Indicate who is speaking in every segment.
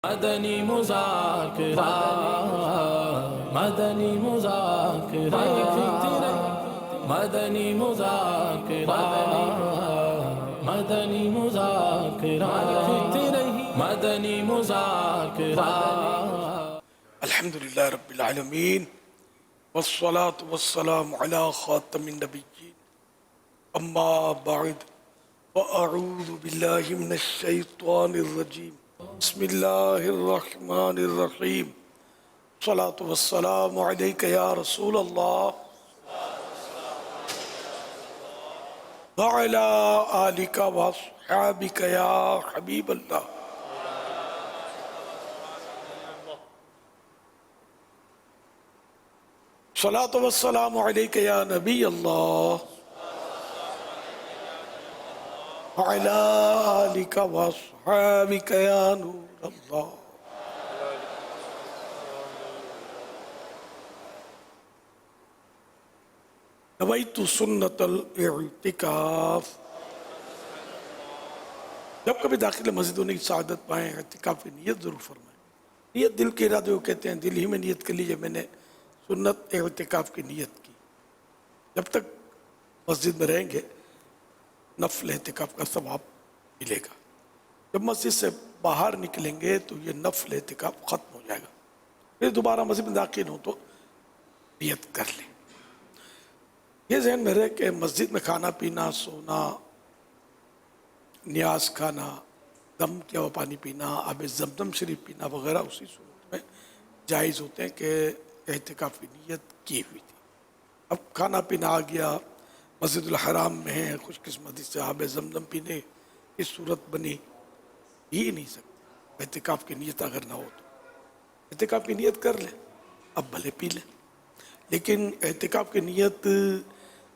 Speaker 1: مدنی مذاکرہ مدنی مذاکرہ مدنی مذاکرہ مدنی مذاکرہ مدنی مذاکرہ
Speaker 2: الحمدللہ رب العالمین والصلاة والسلام علی خاتم النبیین اما بعد فاعوذ باللہ من الشیطان الرجیم بسم اللہ الرحمن الرحیم صلاة والسلام علیک یا رسول اللہ وعلی آلک واصحابک یا حبیب اللہ صلاة والسلام علیک یا نبی اللہ وعلی آلک واصحابک یا نور اللہ نویت سنت الاعتکاف۔ جب کبھی داخل مسجد ہونے کی سعادت پائیں اعتکاف کی نیت ضرور فرمائیں۔ نیت دل کے ارادے کو کہتے ہیں، دل ہی میں نیت کر لیجئے میں نے سنت اعتکاف کی نیت کی۔ جب تک مسجد میں رہیں گے نفل اعتکاف کا ثواب ملے گا، جب مسجد سے باہر نکلیں گے تو یہ نفل اعتکاف ختم ہو جائے گا، پھر دوبارہ مسجد میں داخل ہوں تو نیت کر لیں۔ یہ ذہن میں رہے کہ مسجد میں کھانا پینا، سونا، نیاز کھانا، دم کیا ہوا پانی پینا، آب زمزم شریف پینا وغیرہ اسی صورت میں جائز ہوتے ہیں کہ اعتکاف کی نیت کی ہوئی تھی۔ اب کھانا پینا آ گیا، مسجد الحرام میں ہیں، خوش قسمتی سے آب زمزم پینے کی صورت بنی، ہی نہیں سکتے۔ اعتکاف کی نیت اگر نہ ہو تو اعتکاف کی نیت کر لیں، اب بھلے پی لیں، لیکن اعتکاف کی نیت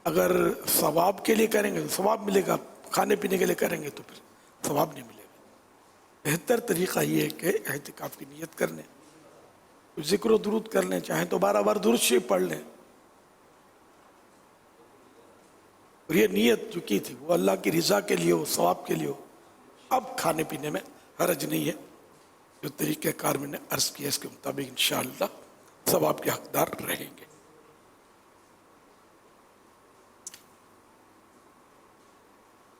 Speaker 2: اگر ثواب کے لیے کریں گے تو ثواب ملے گا، کھانے پینے کے لیے کریں گے تو پھر ثواب نہیں ملے گا۔ بہتر طریقہ یہ ہے کہ اعتکاف کی نیت کر لیں، کچھ ذکر و درود کر لیں، چاہیں تو 12 بار درود شریف پڑھ لیں، اور یہ نیت جو کی تھی وہ اللہ کی رضا کے لیے ہو، ثواب کے لیے ہو۔ اب کھانے پینے میں حرج نہیں ہے، جو طریقہ کار میں نے عرض کیا اس کے مطابق انشاءاللہ ثواب کے حقدار رہیں گے۔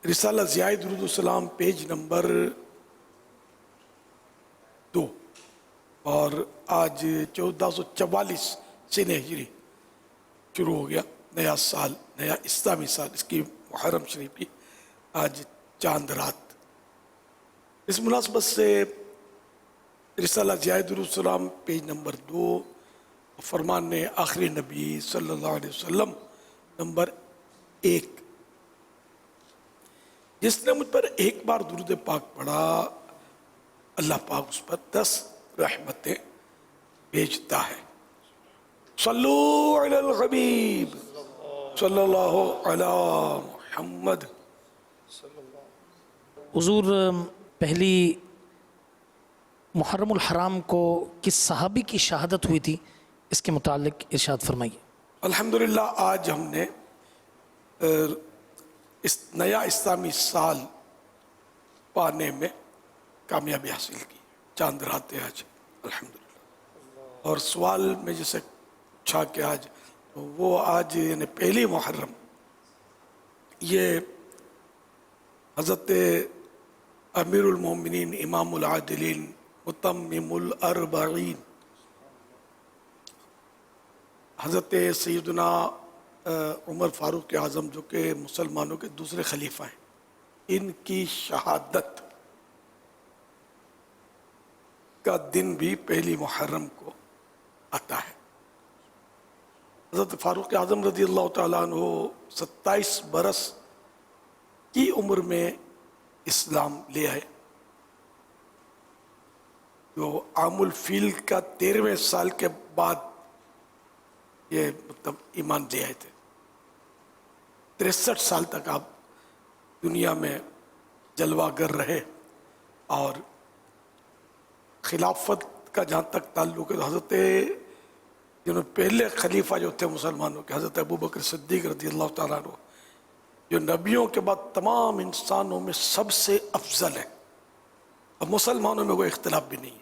Speaker 2: رسالہ ضیاء درود السلام پیج نمبر 2، اور آج 1444 سن ہجری شروع ہو گیا، نیا سال، نیا اسلامی سال، اس کی محرم شریف کی آج چاند رات۔ اس مناسبت سے رسالہ ضیاء درود السلام پیج نمبر 2، فرمان آخری نبی صلی اللہ علیہ وسلم نمبر 1، جس نے مجھ پر ایک بار درود پاک پڑھا اللہ پاک اس پر 10 رحمتیں بھیجتا ہے۔ صلو علی الحبیب صلی اللہ علی محمد۔
Speaker 3: حضور، پہلی محرم الحرام کو کس صحابی کی شہادت ہوئی تھی، اس کے متعلق ارشاد فرمائیے۔
Speaker 2: الحمدللہ آج ہم نے اس نیا اسلامی سال پانے میں کامیابی حاصل کی، چاند رات ہے آج الحمدللہ۔ اور سوال میں جیسے چھا کہ آج وہ آج یعنی پہلی محرم، یہ حضرت امیر المومنین امام العادلین متمم الاربعین حضرت سیدنا عمر فاروق اعظم جو کہ مسلمانوں کے دوسرے خلیفہ ہیں، ان کی شہادت کا دن بھی پہلی محرم کو آتا ہے۔ حضرت فاروق اعظم رضی اللہ تعالیٰ عنہ 27 برس کی عمر میں اسلام لے آئے، جو عام الفیل کا 13ویں سال کے بعد یہ مطلب ایمان لے آئے تھے۔ 63 سال تک آپ دنیا میں جلوہ گر رہے، اور خلافت کا جہاں تک تعلق ہے تو حضرت جنہوں پہلے خلیفہ جو تھے مسلمانوں کے، حضرت ابوبکر صدیق رضی اللہ تعالیٰ عنہ، جو نبیوں کے بعد تمام انسانوں میں سب سے افضل ہے، اور مسلمانوں میں کوئی اختلاف بھی نہیں ہے۔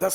Speaker 2: 10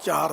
Speaker 2: 4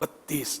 Speaker 2: 32,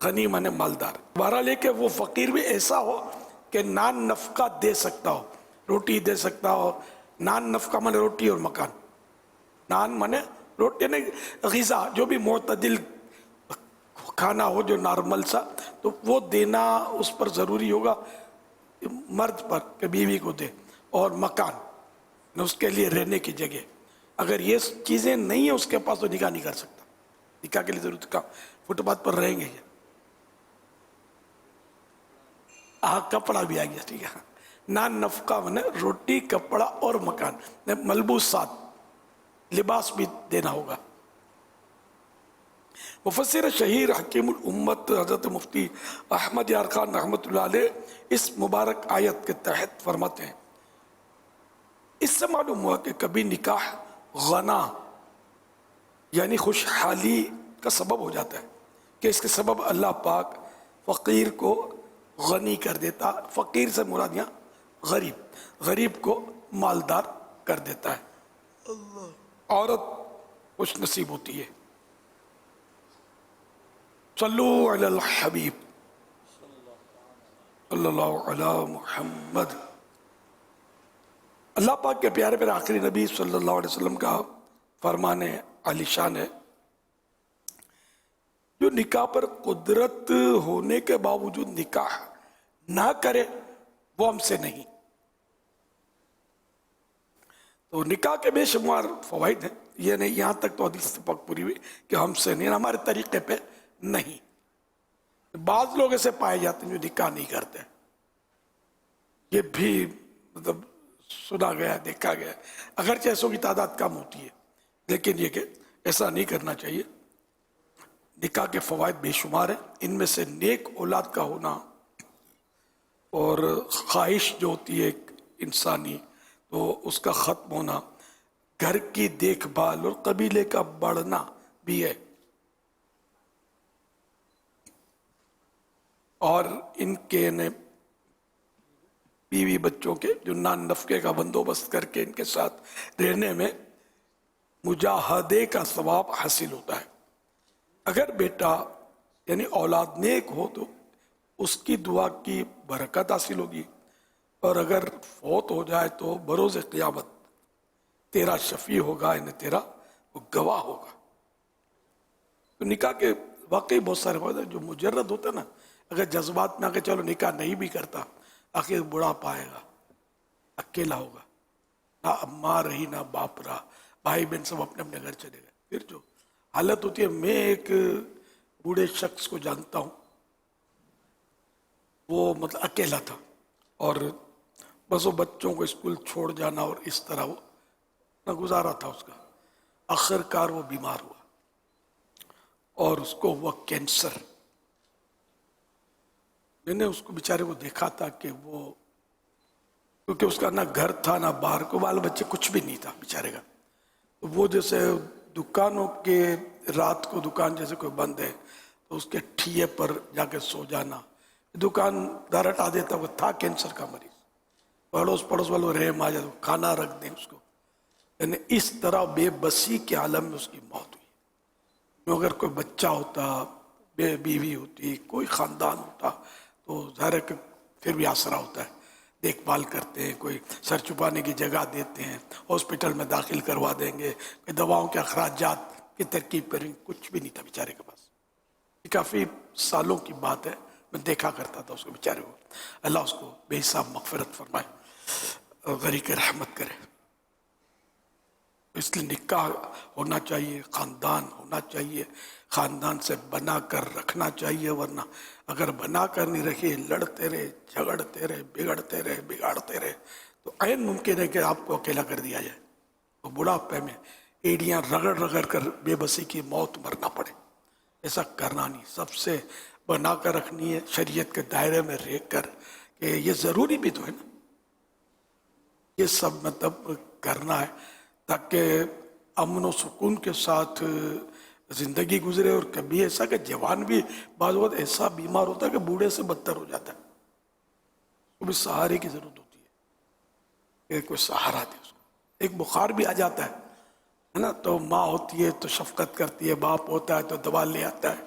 Speaker 2: غنی مانے مالدار. بہرحال کہ وہ فقیر بھی ایسا ہو کہ نان نفقہ دے سکتا ہو, روٹی دے سکتا ہو. نان نفقہ مانے روٹی اور مکان. نان مانے روٹی یعنی غذا, جو بھی معتدل کھانا ہو, جو نارمل سا, تو وہ دینا اس پر ضروری ہوگا مرد پر کہ بیوی کو دے. اور مکان, اس کے لیے رہنے کی جگہ. اگر یہ چیزیں نہیں ہیں اس کے پاس تو نکاح نہیں کر سکتا. نکاح کے لیے ضرورت کا فٹ پاتھ پر رہیں گے یہ. کپڑا بھی آ گیا, ٹھیک ہے. نان نفقہ مانے روٹی, کپڑا اور مکان, ملبوسات, لباس بھی دینا ہوگا. مفسر شہیر حکیم الامت حضرت مفتی احمد یار خان رحمۃ اللہ علیہ اس مبارک آیت کے تحت فرماتے ہیں, اس سے معلوم ہوا کہ کبھی نکاح غنا یعنی خوشحالی کا سبب ہو جاتا ہے, کہ اس کے سبب اللہ پاک فقیر کو غنی کر دیتا. فقیر سے مراد یہاں غریب, غریب کو مالدار کر دیتا ہے. عورت خوش نصیب ہوتی ہے. صلو علی الحبیب صلی اللہ علی محمد. اللہ پاک کے پیارے پیارے آخری نبی صلی اللہ علیہ وسلم کا فرمان عالی شان ہے, جو نکاح پر قدرت ہونے کے باوجود نکاح نہ کرے وہ ہم سے نہیں. تو نکاح کے بے شمار فوائد ہیں, یہ نہیں یہاں تک تو حدیث پاک پوری ہوئی کہ ہم سے نہیں, ہمارے طریقے پہ نہیں. بعض لوگ ایسے پائے جاتے ہیں جو نکاح نہیں کرتے, یہ بھی مطلب سنا گیا, دیکھا گیا. اگرچہ ایسوں کی تعداد کم ہوتی ہے, لیکن یہ کہ ایسا نہیں کرنا چاہیے. نکاح کے فوائد بے شمار ہیں. ان میں سے نیک اولاد کا ہونا, اور خواہش جو ہوتی ہے ایک انسانی تو اس کا ختم ہونا, گھر کی دیکھ بھال اور قبیلے کا بڑھنا بھی ہے. اور ان کے بیوی بچوں کے جو نان نفقے کا بندوبست کر کے ان کے ساتھ رہنے میں مجاہدے کا ثواب حاصل ہوتا ہے. اگر بیٹا یعنی اولاد نیک ہو تو اس کی دعا کی برکت حاصل ہوگی, اور اگر فوت ہو جائے تو بروز قیامت تیرا شفیع ہوگا, یعنی تیرا وہ گواہ ہوگا. تو نکاح کے واقعی بہت سارے فائدے. جو مجرد ہوتا ہے نا, اگر جذبات میں آ کے چلو نکاح نہیں بھی کرتا, آخر بڑھا پائے گا, اکیلا ہوگا, نہ اماں رہی نہ باپ رہا, بھائی بہن سب اپنے اپنے گھر چلے گئے. پھر جو حالت ہوتی ہے, میں ایک بوڑھے شخص کو جانتا ہوں, وہ مطلب اکیلا تھا, اور بس وہ بچوں کو اسکول چھوڑ جانا اور اس طرح وہ نہ گزارا تھا اس کا. آخر کار وہ بیمار ہوا اور اس کو ہوا کینسر. میں نے اس کو بیچارے کو دیکھا تھا کہ وہ, کیونکہ اس کا نہ گھر تھا نہ باہر کو بال بچے کچھ بھی نہیں تھا بیچارے کا. تو وہ جیسے دکانوں کے رات کو دکان جیسے کوئی بند ہے تو اس کے ٹھیے پر جا کے سو جانا, دکاندار ہٹا دیتا. وہ تھا کینسر کا مریض, پڑوس والوں رحم آ جاتا, کھانا رکھ دیں اس کو. یعنی اس طرح بے بسی کے عالم میں اس کی موت ہوئی. اگر کوئی بچہ ہوتا, بے بیوی ہوتی, کوئی خاندان ہوتا, تو ظاہر ہے کہ پھر بھی آسرا ہوتا ہے, دیکھ بھال کرتے ہیں, کوئی سر چھپانے کی جگہ دیتے ہیں, ہاسپٹل میں داخل کروا دیں گے, کوئی دواؤں کے اخراجات کی ترکیب کریں گے. کچھ بھی نہیں تھا بیچارے کے پاس. یہ کافی سالوں کی بات ہے, میں دیکھا کرتا تھا اس کو بیچارے کو. اللہ اس کو بے حساب مغفرت فرمائے, غریق رحمت کرے. اس لیے نکاح ہونا چاہیے, خاندان ہونا چاہیے, خاندان سے بنا کر رکھنا چاہیے. ورنہ اگر بنا کر نہیں رکھے, لڑتے رہے, جھگڑتے رہے, بگاڑتے رہے, تو عین ممکن ہے کہ آپ کو اکیلا کر دیا جائے, تو بڑھاپے میں ایڑیاں رگڑ کر بے بسی کی موت مرنا پڑے. ایسا کرنا نہیں. سب سے بنا کر رکھنی ہے, شریعت کے دائرے میں رہ کر, کہ یہ ضروری بھی تو ہے نا, یہ سب مطلب کرنا ہے تاکہ امن و سکون کے ساتھ زندگی گزرے. اور کبھی ایسا کہ جوان بھی بعض وقت ایسا بیمار ہوتا ہے کہ بوڑھے سے بدتر ہو جاتا ہے, وہ بھی سہارے کی ضرورت ہوتی ہے, کوئی سہارا دے اس کو. ایک بخار بھی آ جاتا ہے نا, تو ماں ہوتی ہے تو شفقت کرتی ہے, باپ ہوتا ہے تو دوا لے آتا ہے,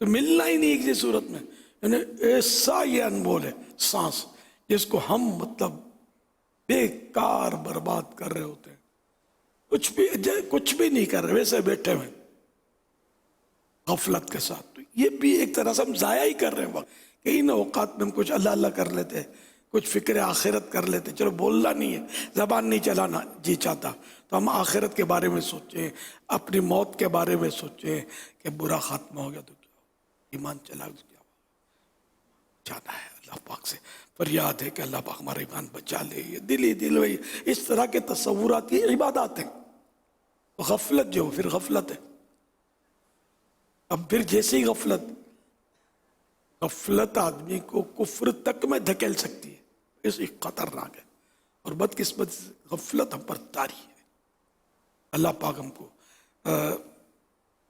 Speaker 2: تو ملنا ہی نہیں کسی صورت میں. یعنی ایسا یہ انمول ہے سانس جس کو ہم مطلب بیکار برباد کر رہے ہوتے ہیں, کچھ بھی نہیں کر رہے, ویسے بیٹھے ہوئے غفلت کے ساتھ. تو یہ بھی ایک طرح سے ہم ضائع ہی کر رہے ہیں وقت. کہ ان اوقات میں ہم کچھ اللہ اللہ کر لیتے, کچھ فکر آخرت کر لیتے. چلو بولنا نہیں ہے, زبان نہیں چلانا جی چاہتا, تو ہم آخرت کے بارے میں سوچیں, اپنی موت کے بارے میں سوچیں کہ برا خاتمہ ہو گیا تو کیا ہو, ایمان چلا تو کیا ہو. جانا ہے اللہ پاک سے فریاد ہے کہ اللہ پاک ہمارا ایمان بچا لے. یہ دل وہی اس طرح کے تصورات کی عبادات ہیں. غفلت جو پھر غفلت ہے. اب پھر جیسی غفلت آدمی کو کفر تک میں دھکیل سکتی ہے, اس ایک خطرناک ہے. اور بدقسمت غفلت ہم پر طاری ہے. اللہ پاک ہم کو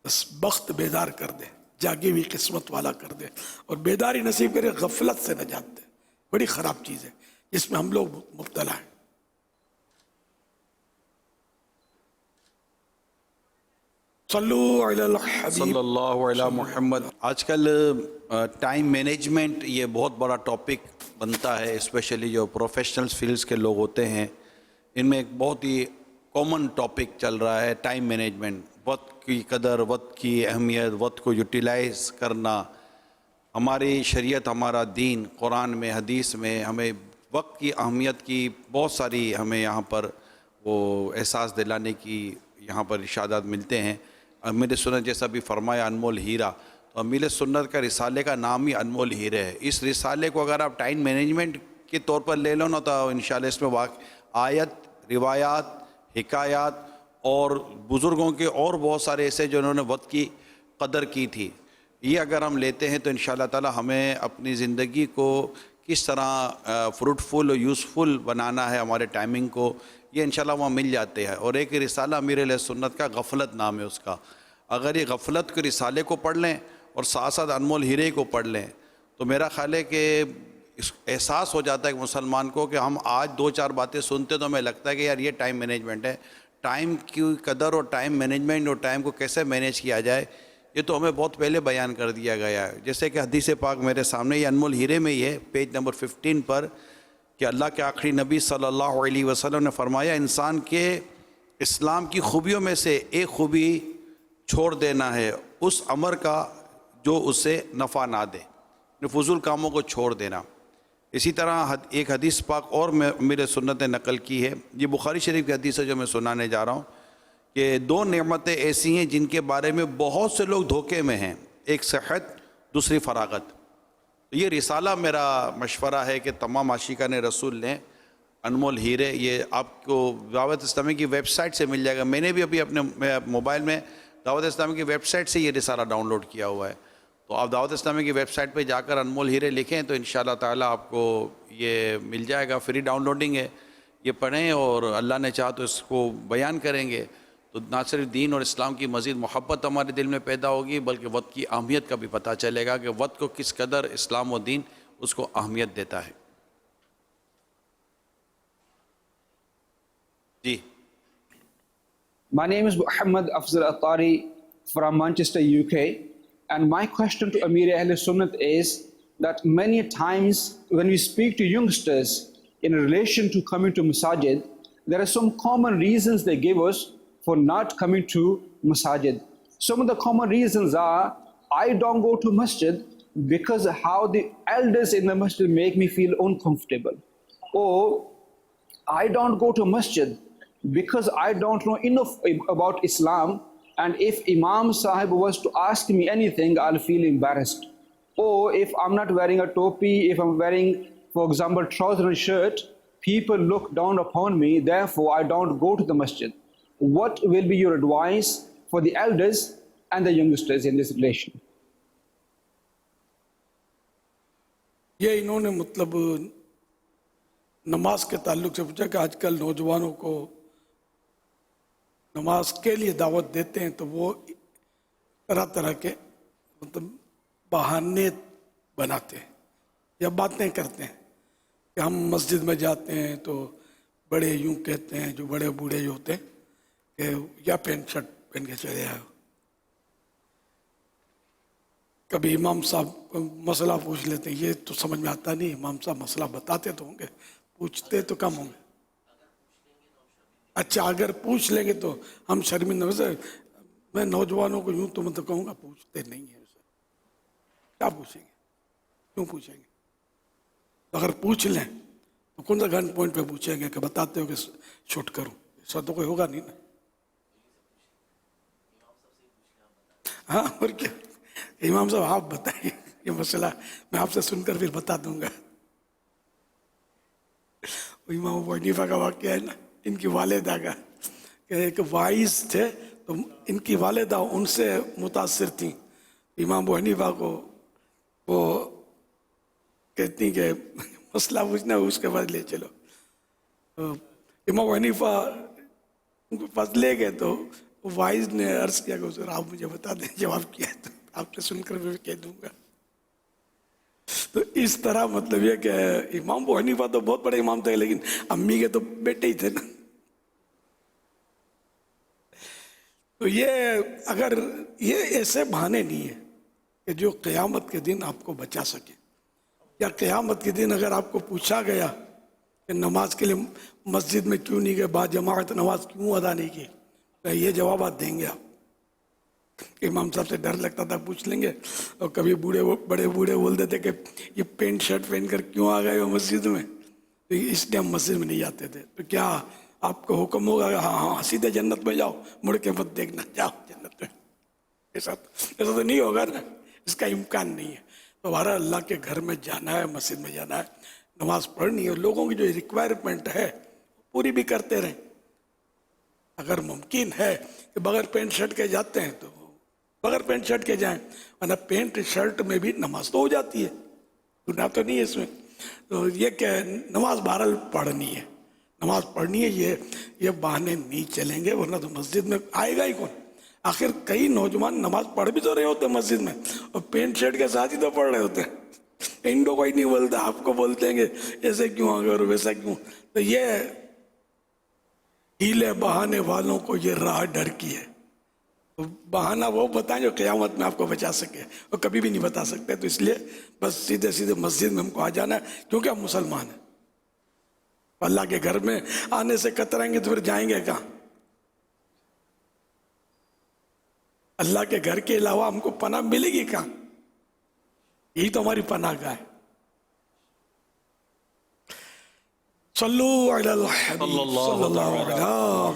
Speaker 2: بس بخت بیدار کر دے, جاگی ہوئی قسمت والا کر دے, اور بیداری نصیب کرے. غفلت سے نجات دے, بڑی خراب چیز ہے جس میں ہم لوگ مبتلا ہیں. صلو علی الحبیب
Speaker 4: صلی اللہ علیہ محمد. آج کل ٹائم مینجمنٹ یہ بہت بڑا ٹاپک بنتا ہے, اسپیشلی جو پروفیشنل فیلڈز کے لوگ ہوتے ہیں ان میں ایک بہت ہی کامن ٹاپک چل رہا ہے ٹائم مینجمنٹ. وقت کی قدر, وقت کی اہمیت, وقت کو یوٹیلائز کرنا. ہماری شریعت, ہمارا دین, قرآن میں, حدیث میں ہمیں وقت کی اہمیت کی بہت ساری ہمیں یہاں پر وہ احساس دلانے کی یہاں پر ارشادات ملتے ہیں. امیر سنت جیسا بھی فرمایا انمول ہیرا, تو امیر سنت کا رسالے کا نام ہی انمول ہیرے ہے. اس رسالے کو اگر آپ ٹائم مینجمنٹ کے طور پر لے لو نا تو انشاءاللہ اس میں آیت, روایات, حکایات اور بزرگوں کے اور بہت سارے ایسے جو انہوں نے وقت کی قدر کی تھی, یہ اگر ہم لیتے ہیں تو انشاءاللہ تعالی ہمیں اپنی زندگی کو کس طرح فروٹفل اور یوزفل بنانا ہے, ہمارے ٹائمنگ کو, یہ انشاءاللہ وہاں مل جاتے ہیں. اور ایک رسالہ امیر علیہ سنت کا غفلت نام ہے اس کا. اگر یہ غفلت کے رسالے کو پڑھ لیں اور ساتھ ساتھ انمول ہیرے کو پڑھ لیں تو میرا خیال ہے کہ احساس ہو جاتا ہے کہ مسلمان کو کہ ہم آج 2-4 باتیں سنتے تو ہمیں لگتا ہے کہ یار یہ ٹائم مینجمنٹ ہے. ٹائم کی قدر اور ٹائم مینجمنٹ اور ٹائم کو کیسے مینیج کیا جائے یہ تو ہمیں بہت پہلے بیان کر دیا گیا ہے. جیسے کہ حدیث پاک میرے سامنے, یہ انمول ہیرے میں ہی ہے, پیج نمبر 15 پر, کہ اللہ کے آخری نبی صلی اللہ علیہ وسلم نے فرمایا انسان کے اسلام کی خوبیوں میں سے ایک خوبی چھوڑ دینا ہے اس امر کا جو اسے نفع نہ دے, فضول کاموں کو چھوڑ دینا. اسی طرح ایک حدیث پاک اور میرے سنت نے نقل کی ہے, یہ بخاری شریف کی حدیث ہے جو میں سنانے جا رہا ہوں, کہ 2 نعمتیں ایسی ہیں جن کے بارے میں بہت سے لوگ دھوکے میں ہیں, ایک صحت, دوسری فراغت. یہ رسالہ میرا مشورہ ہے کہ تمام عاشقان رسول نے انمول ہیرے, یہ آپ کو دعوت اسلامی کی ویب سائٹ سے مل جائے گا. میں نے بھی ابھی اپنے موبائل میں دعوت اسلامی کی ویب سائٹ سے یہ رسالہ ڈاؤن لوڈ کیا ہوا ہے. تو آپ دعوت اسلامی کی ویب سائٹ پہ جا کر انمول ہیرے لکھیں تو انشاءاللہ تعالیٰ آپ کو یہ مل جائے گا. فری ڈاؤن لوڈنگ ہے, یہ پڑھیں اور اللہ نے چاہا تو اس کو بیان کریں گے تو نہ صرف دین اور اسلام کی مزید محبت ہمارے دل میں پیدا ہوگی بلکہ وقت کی اہمیت کا بھی پتہ چلے گا کہ وقت کو کس قدر اسلام و دین اس کو اہمیت دیتا ہے. جی.
Speaker 5: My name is Muhammad Afzal Attari from Manchester, UK, and my question to Amir Ahl Sunnat is that many times when we speak to youngsters in relation to coming to masajid, there are some common reasons they give us for not coming to masajid. Some of the common reasons are, I don't go to masjid because how the elders in the masjid make me feel uncomfortable, or I don't go to masjid because I don't know enough about Islam, and if Imam Sahib was to ask me anything, I'll feel embarrassed. Or if I'm not wearing a topi, if I'm wearing, for example, trouser and shirt, people look down upon me, therefore I don't go to the masjid. What will be your advice for the elders and the youngsters in this relation?
Speaker 2: یہ انہوں نے مطلب نماز کے تعلق سے پوچھا کہ آج کل نوجوانوں کو نماز کے لیے دعوت دیتے ہیں تو وہ طرح طرح کے مطلب بہانے بناتے ہیں یا باتیں کرتے ہیں کہ ہم مسجد میں جاتے ہیں تو بڑے یوں کہتے ہیں, جو بڑے بوڑھے جو ہوتے ہیں کہ یا پینٹ شرٹ پہن کے چلے آئے. کبھی امام صاحب مسئلہ پوچھ لیتے ہیں، یہ تو سمجھ میں آتا نہیں، امام صاحب مسئلہ بتاتے تو ہوں گے، پوچھتے تو کم ہوں گے. اچھا اگر پوچھ لیں گے تو ہم شرمندہ. ویسے میں نوجوانوں کو یوں تو میں تو کہوں گا پوچھتے نہیں ہیں. ویسے کیا پوچھیں گے، کیوں پوچھیں گے؟ اگر پوچھ لیں تو کون سا گن پوائنٹ پہ پوچھیں گے کہ بتاتے ہو کہ شوٹ کروں؟ ایسا تو کوئی ہوگا نہیں نا. ہاں اور کیا، امام صاحب آپ بتائیے یہ مسئلہ، میں آپ سے سن کر پھر بتا دوں گا. امام ابو حنیفہ کا واقعہ ہے نا، ان کی والدہ کا، کہ ایک وائز تھے تو ان کی والدہ ان سے متاثر تھیں. امام ابو حنیفہ کو وہ کہتی کہ مسئلہ پوچھنا اس کے بعد لے چلو. امام ابو حنیفہ ان کے پاس لے گئے تو وائز نے عرض کیا کہ حضور آپ مجھے بتا دیں، جواب کیا ہے تو آپ سے سن کر میں کہہ دوں گا. تو اس طرح مطلب یہ کہ امام ابو حنیفہ تو بہت بڑے امام تھے، لیکن امی کے تو بیٹے ہی تھے نا. تو یہ اگر یہ ایسے بہانے نہیں ہیں کہ جو قیامت کے دن آپ کو بچا سکے، یا قیامت کے دن اگر آپ کو پوچھا گیا کہ نماز کے لیے مسجد میں کیوں نہیں گئے، با جماعت نماز کیوں ادا نہیں کی، تو یہ جوابات دیں گے آپ. امام صاحب سے ڈر لگتا تھا پوچھ لیں گے، اور کبھی بڑے بوڑھے بول دیتے کہ یہ پینٹ شرٹ پہن کر کیوں آ گئے ہو مسجد میں، تو اس لیے ہم مسجد میں نہیں جاتے تھے. تو کیا آپ کو حکم ہوگا کہ ہاں ہاں سیدھے جنت میں جاؤ، مڑ کے مت دیکھنا، جاؤ جنت میں؟ ایسا تو نہیں ہوگا نا، اس کا امکان نہیں ہے. تو ہمارا اللہ کے گھر میں جانا ہے، مسجد میں جانا ہے، نماز پڑھنی ہے، لوگوں کی جو ریکوائرمنٹ ہے پوری بھی کرتے رہیں. اگر ممکن ہے کہ بغیر پینٹ شرٹ کے جاتے ہیں تو بغیر پینٹ شرٹ کے جائیں، ورنہ پینٹ شرٹ میں بھی نماز تو ہو جاتی ہے، گناہ تو نہیں ہے اس میں. تو یہ کہ نماز بہرحال پڑھنی ہے، نماز پڑھنی ہے. یہ بہانے نہیں چلیں گے، ورنہ تو مسجد میں آئے گا ہی کون. آخر کئی نوجوان نماز پڑھ بھی تو رہے ہوتے ہیں مسجد میں، اور پینٹ شرٹ کے ساتھ ہی تو پڑھ رہے ہوتے ہیں. ان کو کوئی نہیں بولتا، آپ کو بولتے ہیں کہ ایسے کیوں آ گئے اور ویسا کیوں. تو یہ ہیلے بہانے والوں کو یہ راہ ڈر کی ہے. بہانہ وہ بتائیں جو قیامت میں آپ کو بچا سکے، اور کبھی بھی نہیں بتا سکتے. تو اس لیے بس سیدھے سیدھے مسجد میں ہم کو آ جانا ہے، کیونکہ ہم مسلمان ہیں. اللہ کے گھر میں آنے سے کترائیں گے تو پھر جائیں گے کہاں؟ اللہ کے گھر کے علاوہ ہم کو پناہ ملے گی کہاں؟ یہی تو ہماری پناہ گاہ ہے. صلو علی الحبیب صلی اللہ علیہ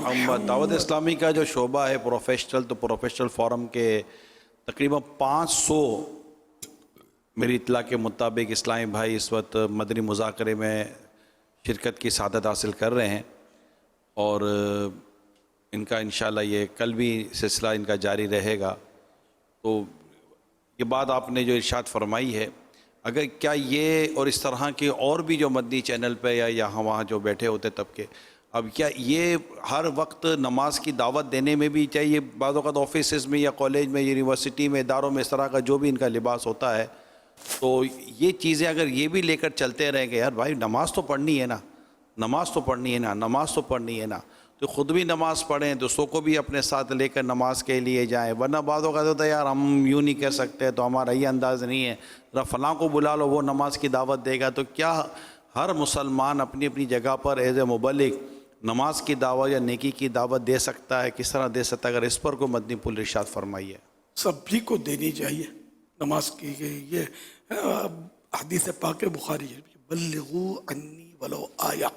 Speaker 4: محمد. دعوت اسلامی کا جو شعبہ ہے پروفیشنل، تو پروفیشنل فورم کے تقریباً 500 میری اطلاع کے مطابق اسلامی بھائی اس وقت مدنی مذاکرے میں شرکت کی سعادت حاصل کر رہے ہیں، اور ان کا انشاءاللہ یہ کل بھی سلسلہ ان کا جاری رہے گا. تو یہ بات آپ نے جو ارشاد فرمائی ہے، اگر کیا یہ اور اس طرح کے اور بھی جو مدنی چینل پہ یا یہاں وہاں جو بیٹھے ہوتے طبقے، اب کیا یہ ہر وقت نماز کی دعوت دینے میں بھی چاہیے؟ بعض اوقات آفیسز میں یا کالج میں، یونیورسٹی میں، اداروں میں اس طرح کا جو بھی ان کا لباس ہوتا ہے، تو یہ چیزیں اگر یہ بھی لے کر چلتے رہیں کہ یار بھائی نماز تو پڑھنی ہے نا، نماز تو پڑھنی ہے نا، نماز تو پڑھنی ہے نا، تو خود بھی نماز پڑھیں، دوسروں کو بھی اپنے ساتھ لے کر نماز کے لیے جائیں. ورنہ بعض اوقات ہوتا ہے یار ہم یوں نہیں کر سکتے، تو ہمارا یہ انداز نہیں ہے، ذرا فلاں کو بلا لو وہ نماز کی دعوت دے گا. تو کیا ہر مسلمان اپنی اپنی جگہ پر ایز اے مبلغ نماز کی دعوت یا نیکی کی دعوت دے سکتا ہے؟ کس طرح دے سکتا ہے؟ اگر اس پر کوئی مدنی پھول ارشاد فرمائیے.
Speaker 2: سبھی کو دینی چاہیے نماز کی. یہ حدیث پاک بخاری ہے، بلغوا عنی ولو آیا،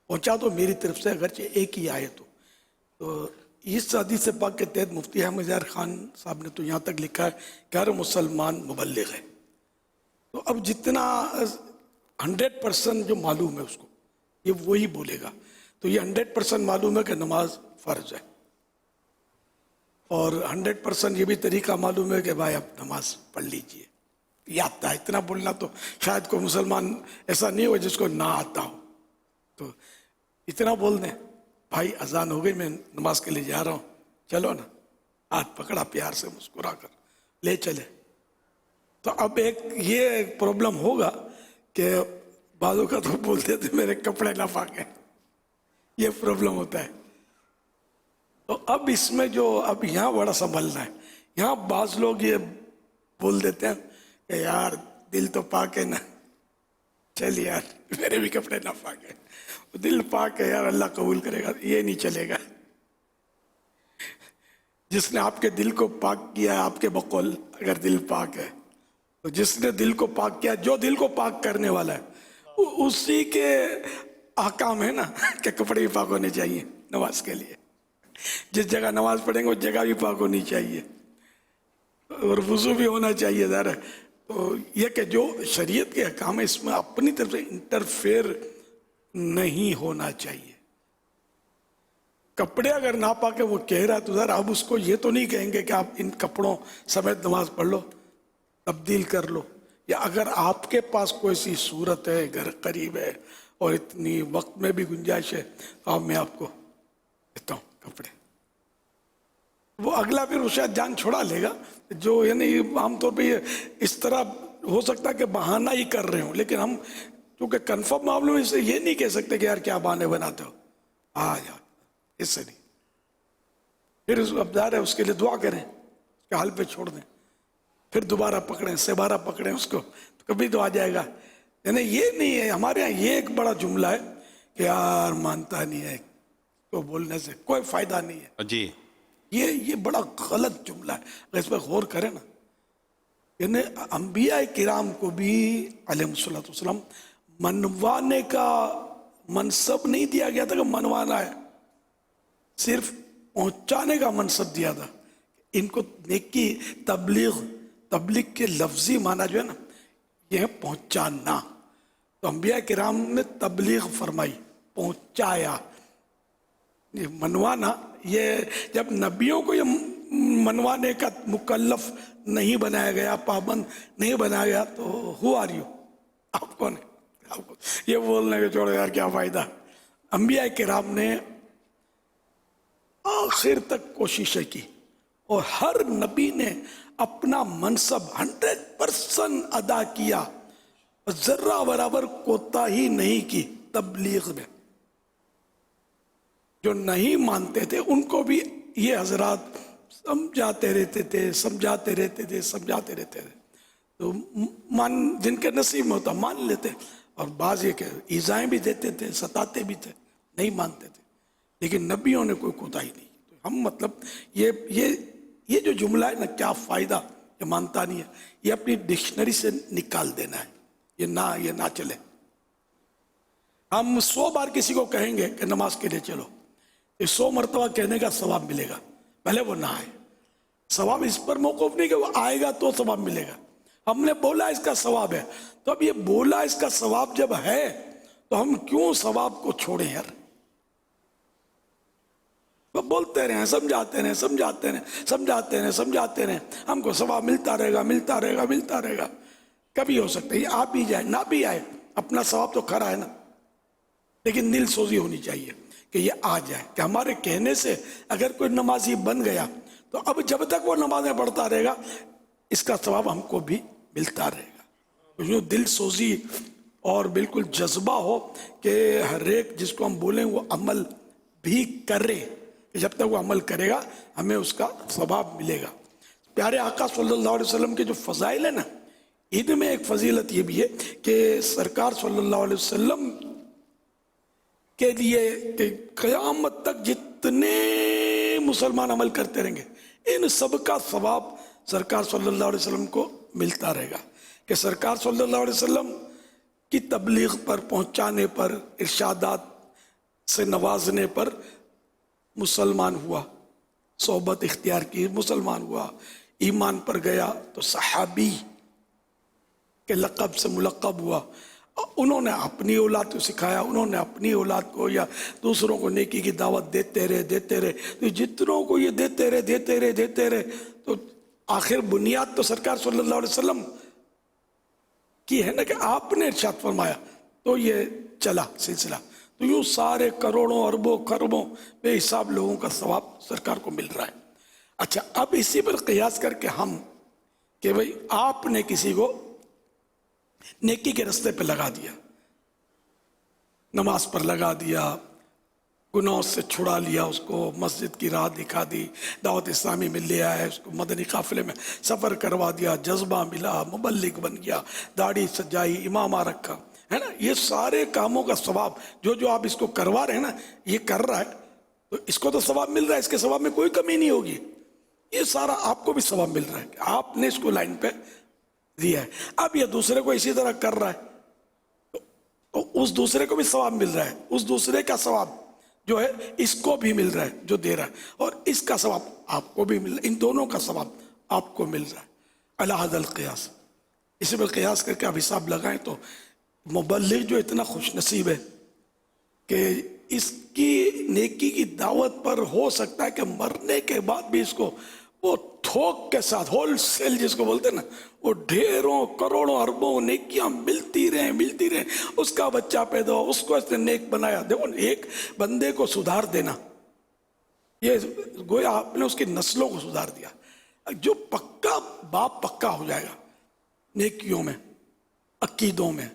Speaker 2: پہنچا تو میری طرف سے اگرچہ ایک ہی آیت ہو. تو اس حدیث پاک کے تحت مفتی احمد ظاہر خان صاحب نے تو یہاں تک لکھا ہے کہ ہر مسلمان مبلغ ہے. تو اب جتنا 100% جو معلوم ہے اس کو یہ وہی بولے گا. تو یہ 100% معلوم ہے کہ نماز فرض ہے، اور 100% یہ بھی طریقہ معلوم ہے کہ بھائی اب نماز پڑھ لیجئے. یہ آتا ہے، اتنا بولنا تو شاید کوئی مسلمان ایسا نہیں ہو جس کو نہ آتا ہو. تو اتنا بول دیں بھائی اذان ہو گئی، میں نماز کے لیے جا رہا ہوں، چلو نا، ہاتھ پکڑا پیار سے مسکرا کر لے چلے. تو اب ایک یہ پرابلم ہوگا کہ بعضوں کا تو بولتے تھے میرے کپڑے نہ پاکے، یہ پرابلم ہوتا ہے. تو اب اس میں جو اب یہاں بڑا سنبھلنا ہے. یہاں بعض لوگ یہ بول دیتے ہیں کہ یار دل تو پاک ہے نا, چل یار میرے بھی کپڑے نہ پاک ہے, دل پاک ہے یار اللہ قبول کرے گا, یہ نہیں چلے گا. جس نے آپ کے دل کو پاک کیا ہے آپ کے بقول, اگر دل پاک ہے تو جس نے دل کو پاک کیا, جو دل کو پاک کرنے والا ہے اسی کے احکام ہے نا کہ کپڑے بھی پاک ہونے چاہیے نماز کے لیے. جس جگہ نماز پڑھیں گے اس جگہ بھی پاک ہونی چاہیے اور وضو بھی ہونا چاہیے ظاہر ہے. تو یہ کہ جو شریعت کے احکام ہے اس میں اپنی طرف سے انٹرفیئر نہیں ہونا چاہیے. کپڑے اگر ناپاک ہے وہ کہہ رہا ہے تو ذرا اب اس کو یہ تو نہیں کہیں گے کہ آپ ان کپڑوں سمیت نماز پڑھ لو, تبدیل کر لو. یا اگر آپ کے پاس کوئی سی صورت ہے, گھر قریب ہے اور اتنی وقت میں بھی گنجائش ہے تو اب میں آپ کو دیتا ہوں کپڑے. وہ اگلا پھر شاید جان چھوڑا لے گا, جو یعنی عام طور پہ یہ اس طرح ہو سکتا ہے کہ بہانہ ہی کر رہے ہوں, لیکن ہم چونکہ کنفرم معاملے میں اسے یہ نہیں کہہ سکتے کہ یار کیا بہانے بناتے ہو, یار اس سے نہیں. پھر اب ظاہر ہے اس کے لیے دعا کریں, اس کے حال پہ چھوڑ دیں, پھر دوبارہ پکڑیں, سبارہ پکڑیں اس کو, تو کبھی تو آ جائے گا. یعنی یہ نہیں ہے ہمارے ہاں یہ ایک بڑا جملہ ہے کہ یار مانتا نہیں ہے, تو بولنے سے کوئی فائدہ نہیں ہے.
Speaker 4: جی
Speaker 2: یہ بڑا غلط جملہ ہے, اگر اس پہ غور کریں نا. یعنی انبیاء کرام کو بھی علیہ الصلوۃ والسلام منوانے کا منصب نہیں دیا گیا تھا کہ منوانا ہے, صرف پہنچانے کا منصب دیا تھا. ان کو نیکی تبلیغ کے لفظی معنی جو ہے نا یہ ہے پہنچانا. تو انبیاء کرام نے تبلیغ فرمائی, پہنچایا. یہ منوانا, یہ جب نبیوں کو یہ منوانے کا مکلف نہیں بنایا گیا, پابند نہیں بنایا گیا, تو ہو آر یو, آپ کون ہے, آپ کو یہ بولنے کے چھوڑو یار کیا فائدہ. انبیاء کرام نے آخر تک کوششیں کی اور ہر نبی نے اپنا منصب 100% ادا کیا, ذرہ برابر کوتاہی نہیں کی تبلیغ میں. جو نہیں مانتے تھے ان کو بھی یہ حضرات سمجھاتے رہتے تھے. تو جن کے نصیب میں ہوتا مان لیتے, اور بعض یہ کہ ایذائیں بھی دیتے تھے, ستاتے بھی تھے, نہیں مانتے تھے. لیکن نبیوں نے کوئی کوتاہی نہیں. تو ہم مطلب یہ جو جملہ ہے نا کیا فائدہ, یہ مانتا نہیں ہے, یہ اپنی ڈکشنری سے نکال دینا ہے, یہ نہ چلے. ہم 100 بار کسی کو کہیں گے کہ نماز کے لیے چلو, 100 مرتبہ کہنے کا ثواب ملے گا, پہلے وہ نہ آئے. ثواب اس پر موقوف نہیں کہ وہ آئے گا تو ثواب ملے گا. ہم نے بولا اس کا ثواب ہے, تو اب یہ بولا اس کا ثواب جب ہے تو ہم کیوں ثواب کو چھوڑیں یار. وہ بولتے رہے, سمجھاتے رہے, ہم کو ثواب ملتا رہے گا. کبھی ہو سکتا ہے یہ آ بھی جائے, نہ بھی آئے, اپنا ثواب تو کھڑا ہے نا. لیکن دل سوزی ہونی چاہیے کہ یہ آ جائے کہ ہمارے کہنے سے اگر کوئی نمازی بن گیا تو اب جب تک وہ نمازیں پڑھتا رہے گا اس کا ثواب ہم کو بھی ملتا رہے گا. یوں دل سوزی اور بالکل جذبہ ہو کہ ہر ایک جس کو ہم بولیں وہ عمل بھی کرے, جب تک وہ عمل کرے گا ہمیں اس کا ثواب ملے گا. پیارے آقا صلی اللہ علیہ وسلم کے جو فضائل ہیں نا, ان میں ایک فضیلت یہ بھی ہے کہ سرکار صلی اللہ علیہ وسلم کے لیے کہ قیامت تک جتنے مسلمان عمل کرتے رہیں گے ان سب کا ثواب سرکار صلی اللہ علیہ وسلم کو ملتا رہے گا. کہ سرکار صلی اللہ علیہ وسلم کی تبلیغ پر, پہنچانے پر, ارشادات سے نوازنے پر مسلمان ہوا, صحبت اختیار کی, مسلمان ہوا, ایمان پر گیا تو صحابی کے لقب سے ملقب ہوا. انہوں نے اپنی اولاد کو سکھایا, انہوں نے اپنی اولاد کو یا دوسروں کو نیکی کی دعوت دیتے رہے. تو جتنوں کو یہ دیتے رہے تو آخر بنیاد تو سرکار صلی اللہ علیہ وسلم کی ہے نا کہ آپ نے ارشاد فرمایا تو یہ چلا سلسلہ. تو یوں سارے کروڑوں اربوں خربوں بے حساب لوگوں کا ثواب سرکار کو مل رہا ہے. اچھا, اب اسی پر قیاس کر کے ہم کہ بھئی آپ نے کسی کو نیکی کے رستے پہ لگا دیا, نماز پر لگا دیا, گناہوں سے چھڑا لیا اس کو، مسجد کی راہ دکھا دی، دعوت اسلامی میں لے آئے، اس کو مدنی قافلے میں سفر کروا دیا، جذبہ ملا، مبلغ بن گیا، داڑھی سجائی، امامہ رکھا، ہے نا. یہ سارے کاموں کا ثواب جو آپ اس کو کروا رہے ہیں نا، یہ کر رہا ہے تو اس کو تو ثواب مل رہا ہے، اس کے ثواب میں کوئی کمی نہیں ہوگی. یہ سارا آپ کو بھی ثواب مل رہا ہے کہ آپ نے اس کو لائن پہ دیا ہے. اب یہ دوسرے کو اسی طرح کر رہا ہے تو اس دوسرے کو بھی ثواب مل رہا ہے، اس دوسرے کا ثواب جو ہے اس کو بھی مل رہا ہے جو دے رہا ہے، اور اس کا ثواب آپ کو بھی مل رہا ہے، ان دونوں کا ثواب آپ کو مل رہا ہے. علی ھذا القیاس، اسی پر قیاس کر کے آپ حساب لگائیں تو مبلغ جو اتنا خوش نصیب ہے کہ اس کی نیکی کی دعوت پر ہو سکتا ہے کہ مرنے کے بعد بھی اس کو وہ تھوک کے ساتھ، ہول سیل جس کو بولتے ہیں نا، وہ ڈھیروں کروڑوں اربوں نیکیاں ملتی رہیں. اس کا بچہ پیدا ہو، اس کو اس نے نیک بنایا. دیکھو ایک بندے کو سدھار دینا، یہ گویا آپ نے اس کی نسلوں کو سدھار دیا. جو پکا باپ پکا ہو جائے گا نیکیوں میں، عقیدوں میں،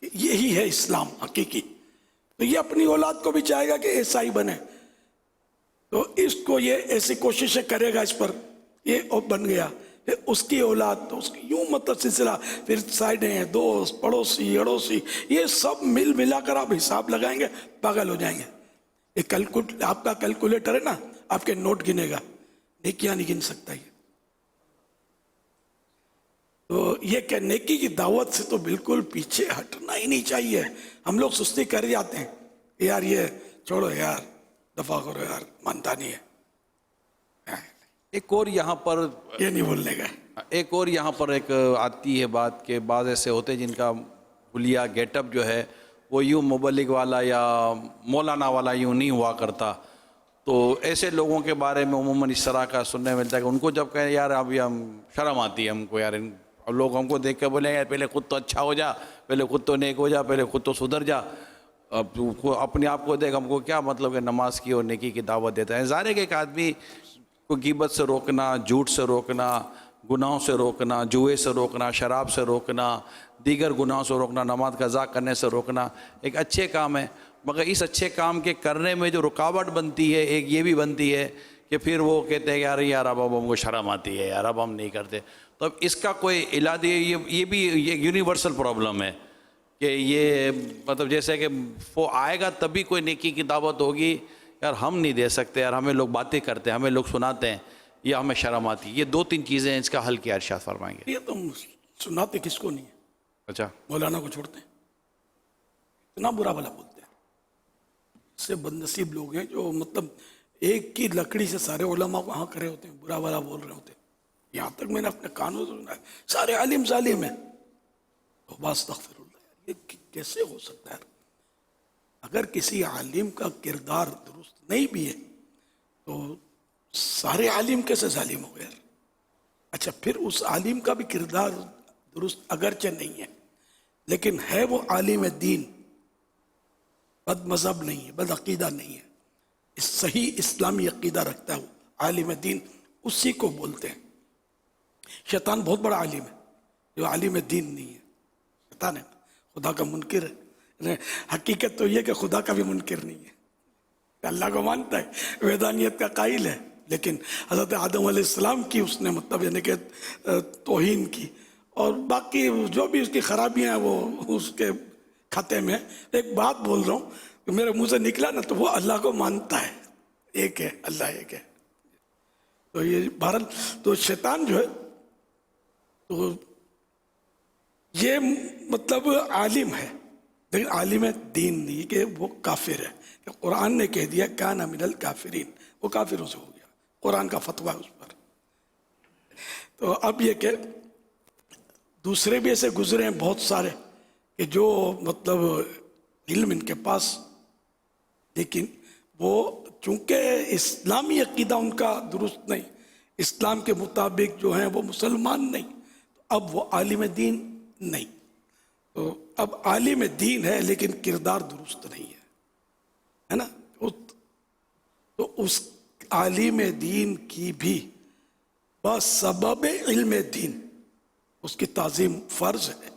Speaker 2: یہی ہے اسلام حقیقی، تو یہ اپنی اولاد کو بھی چاہے گا کہ ایسا ہی بنے. تو اس کو یہ ایسی کوششیں کرے گا اس پر، یہ بن گیا. پھر اس کی اولاد، تو اس کی یوں مطلب سلسلہ، پھر سائڈیں، دوست، پڑوسی، اڑوسی، یہ سب ملا کر آپ حساب لگائیں گے پاگل ہو جائیں گے. یہ آپ کا کیلکولیٹر ہے نا، آپ کے نوٹ گنے گا، نیکیاں نہیں گن سکتا یہ. تو یہ کہ نیکی کی دعوت سے تو بالکل پیچھے ہٹنا ہی نہیں چاہیے. ہم لوگ سستی کر جاتے ہیں، یار یہ چھوڑو یار، دفع کرو یار، مانتا نہیں ہے.
Speaker 4: ایک اور یہاں پر
Speaker 2: یہ نہیں بولنے کا.
Speaker 4: ایک اور یہاں پر ایک آتی ہے بات کہ بعض ایسے ہوتے ہیں جن کا حلیہ گیٹ اپ جو ہے وہ یوں مبلغ والا یا مولانا والا یوں نہیں ہوا کرتا. تو ایسے لوگوں کے بارے میں عموماً اس طرح کا سننے ملتا ہے کہ ان کو جب کہیں یار اب ہم شرم آتی ہے ہم کو، یار لوگ ہم کو دیکھ کے بولیں یار پہلے خود تو اچھا ہو جا، پہلے خود تو نیک ہو جا، پہلے خود تو سدھر جا. اب اپنے آپ کو دیکھ، ہم کو کیا مطلب کہ نماز کی اور نیکی کی دعوت دیتا ہے. ظاہر ہے کہ ایک آدمی کو غیبت سے روکنا، جھوٹ سے روکنا، گناہوں سے روکنا، جوئے سے روکنا، شراب سے روکنا، دیگر گناہوں سے روکنا، نماز قضا کرنے سے روکنا ایک اچھے کام ہے. مگر اس اچھے کام کے کرنے میں جو رکاوٹ بنتی ہے ایک یہ بھی بنتی ہے کہ پھر وہ کہتے ہیں یار اب ہم کو شرم آتی ہے، یار اب ہم نہیں کرتے. تو اب اس کا کوئی علاج، یہ بھی ایک یونیورسل پرابلم ہے کہ یہ مطلب جیسے کہ وہ آئے گا تبھی کوئی نیکی کی دعوت ہوگی. یار ہم نہیں دے سکتے، یار ہمیں لوگ باتیں کرتے ہیں، ہمیں لوگ سناتے ہیں، یا ہمیں شرم آتی. یہ دو تین چیزیں ہیں، اس کا حل کیا ارشاد فرمائیں گے؟
Speaker 2: یہ تم سناتے کس کو نہیں ہے؟
Speaker 4: اچھا،
Speaker 2: مولانا کو چھوڑتے ہیں، اتنا برا بھلا بولتے ہیں. اس سے بد نصیب لوگ ہیں جو مطلب ایک کی لکڑی سے سارے علماء وہاں کھڑے ہوتے ہیں، برا بھلا بول رہے ہوتے ہیں. یہاں تک میں نے اپنے کانوں سے سنا ہے سارے عالم ظالم ہیں. استغفر اللہ، یہ کیسے ہو سکتا ہے؟ اگر کسی عالم کا کردار درست نہیں بھی ہے تو سارے عالم کیسے ظالم ہو گئے؟ اچھا، پھر اس عالم کا بھی کردار درست اگرچہ نہیں ہے لیکن ہے وہ عالم دین، بد مذہب نہیں ہے، بد عقیدہ نہیں ہے، صحیح اسلامی عقیدہ رکھتا ہے وہ عالم دین، اسی کو بولتے ہیں. شیطان بہت بڑا عالم ہے جو عالم دین نہیں ہے. شیطان ہے، خدا کا منکر ہے. حقیقت تو یہ کہ خدا کا بھی منکر نہیں ہے، اللہ کو مانتا ہے، ویدانیت کا قائل ہے، لیکن حضرت آدم علیہ السلام کی اس نے مطلب یعنی کہ توہین کی، اور باقی جو بھی اس کی خرابیاں ہیں وہ اس کے کھاتے میں. ایک بات بول رہا ہوں کہ میرے منہ سے نکلا نا تو وہ اللہ کو مانتا ہے، ایک ہے اللہ، ایک ہے. تو یہ بہرحال تو شیطان جو ہے تو یہ مطلب عالم ہے لیکن عالم دین نہیں، کہ وہ کافر ہے. کہ قرآن نے کہہ دیا کان من الکافرین، وہ کافروں سے ہو گیا، قرآن کا فتویٰ ہے اس پر. تو اب یہ کہ دوسرے بھی ایسے گزرے ہیں بہت سارے کہ جو مطلب علم ان کے پاس، لیکن وہ چونکہ اسلامی عقیدہ ان کا درست نہیں، اسلام کے مطابق جو ہیں وہ مسلمان نہیں، تو اب وہ عالم دین نہیں. تو اب عالم دین ہے لیکن کردار درست نہیں ہے نا. تو اس عالم دین کی بھی بسبب علم دین اس کی تعظیم فرض ہے.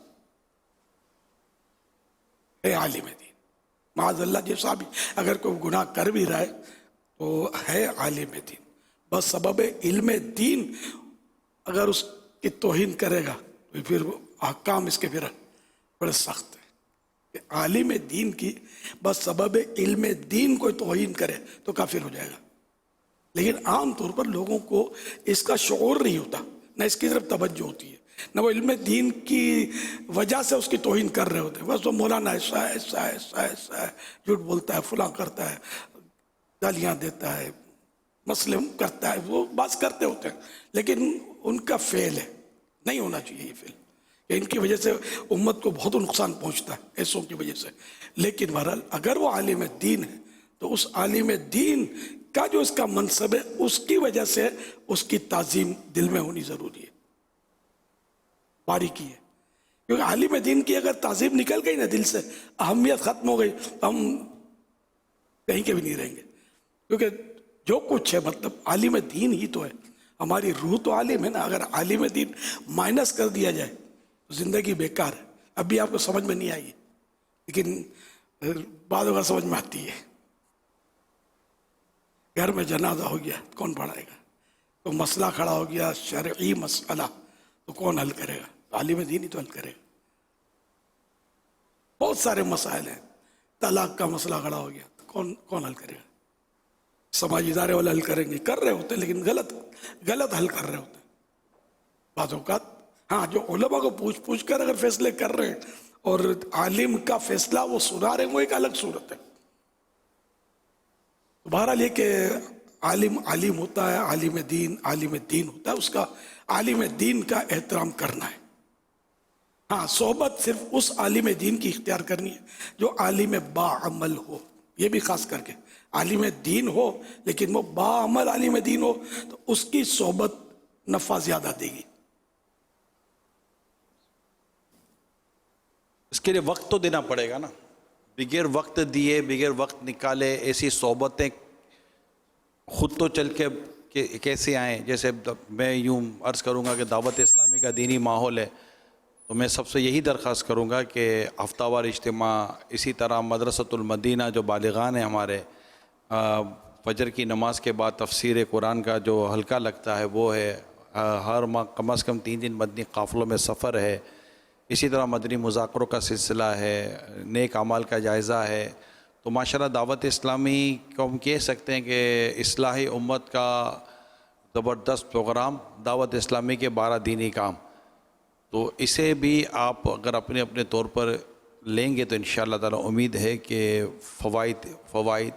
Speaker 2: اے عالم دین معاذ اللہ جیسا بھی اگر کوئی گناہ کر بھی رہا ہے تو ہے عالم دین، بس سبب علم دین اگر اس کی توہین کرے گا تو پھر وہ احکام اس کے پھر بڑے سخت ہیں کہ عالم دین کی بس سبب علم دین کوئی توہین کرے تو کافر ہو جائے گا. لیکن عام طور پر لوگوں کو اس کا شعور نہیں ہوتا، نہ اس کی طرف توجہ ہوتی ہے، نہ وہ علم دین کی وجہ سے اس کی توہین کر رہے ہوتے ہیں. بس وہ مولانا ایسا ہے ایسا ہے ایسا ہے ایسا ہے، جھوٹ بولتا ہے، فلاں کرتا ہے، گالیاں دیتا ہے، مسلم کرتا ہے، وہ بات کرتے ہوتے ہیں لیکن ان کا فعل ہے. نہیں ہونا چاہیے یہ فعل، ان کی وجہ سے امت کو بہت نقصان پہنچتا ہے ایسوں کی وجہ سے. لیکن بہرحال اگر وہ عالم دین ہے تو اس عالم دین کا جو اس کا منصب ہے اس کی وجہ سے اس کی تعظیم دل میں ہونی ضروری ہے، باریکی ہے. کیونکہ عالم دین کی اگر تعظیم نکل گئی نا دل سے، اہمیت ختم ہو گئی تو ہم کہیں کے بھی نہیں رہیں گے. کیونکہ جو کچھ ہے مطلب عالم دین ہی تو ہے، ہماری روح تو عالم ہے نا. اگر عالم دین مائنس کر دیا جائے تو زندگی بیکار ہے. ابھی آپ کو سمجھ میں نہیں آئی لیکن بعد وقت سمجھ میں آتی ہے. گھر میں جنازہ ہو گیا کون پڑھائے گا؟ تو مسئلہ کھڑا ہو گیا شرعی مسئلہ تو کون حل کرے گا؟ عالم دین ہی تو حل کرے گا. بہت سارے مسائل ہیں، طلاق کا مسئلہ کھڑا ہو گیا تو کون حل کرے گا؟ سماجی ادارے والے حل کریں گے، کر رہے ہوتے ہیں لیکن غلط حل کر رہے ہوتے ہیں بعض اوقات. ہاں جو علماء کو پوچھ کر اگر فیصلے کر رہے ہیں اور عالم کا فیصلہ وہ سنا رہے ہیں وہ ایک الگ صورت ہے. بہرحال یہ کہ عالم ہوتا ہے، عالم دین ہوتا ہے، اس کا عالم دین کا احترام کرنا ہے. ہاں صحبت صرف اس عالم دین کی اختیار کرنی ہے جو عالم باعمل ہو. یہ بھی خاص کر کے عالم دین ہو لیکن وہ باعمل عالم دین ہو تو اس کی صحبت نفع زیادہ دے گی.
Speaker 4: اس کے لیے وقت تو دینا پڑے گا نا. بغیر وقت دیے، بغیر وقت نکالے ایسی صحبتیں خود تو چل کے کیسے آئیں؟ جیسے میں یوں عرض کروں گا کہ دعوت اسلامی کا دینی ماحول ہے تو میں سب سے یہی درخواست کروں گا کہ ہفتہ وار اجتماع، اسی طرح مدرسۃ المدینہ جو بالغان ہیں ہمارے، فجر کی نماز کے بعد تفسیر قرآن کا جو حلقہ لگتا ہے وہ ہے، ہر ماہ کم از کم 3 دن مدنی قافلوں میں سفر ہے، اسی طرح مدنی مذاکروں کا سلسلہ ہے، نیک اعمال کا جائزہ ہے. تو ماشاءاللہ دعوت اسلامی کو ہم کہہ سکتے ہیں کہ اصلاح امت کا زبردست پروگرام، دعوت اسلامی کے 12 دینی کام. تو اسے بھی آپ اگر اپنے طور پر لیں گے تو انشاءاللہ تعالی امید ہے کہ فوائد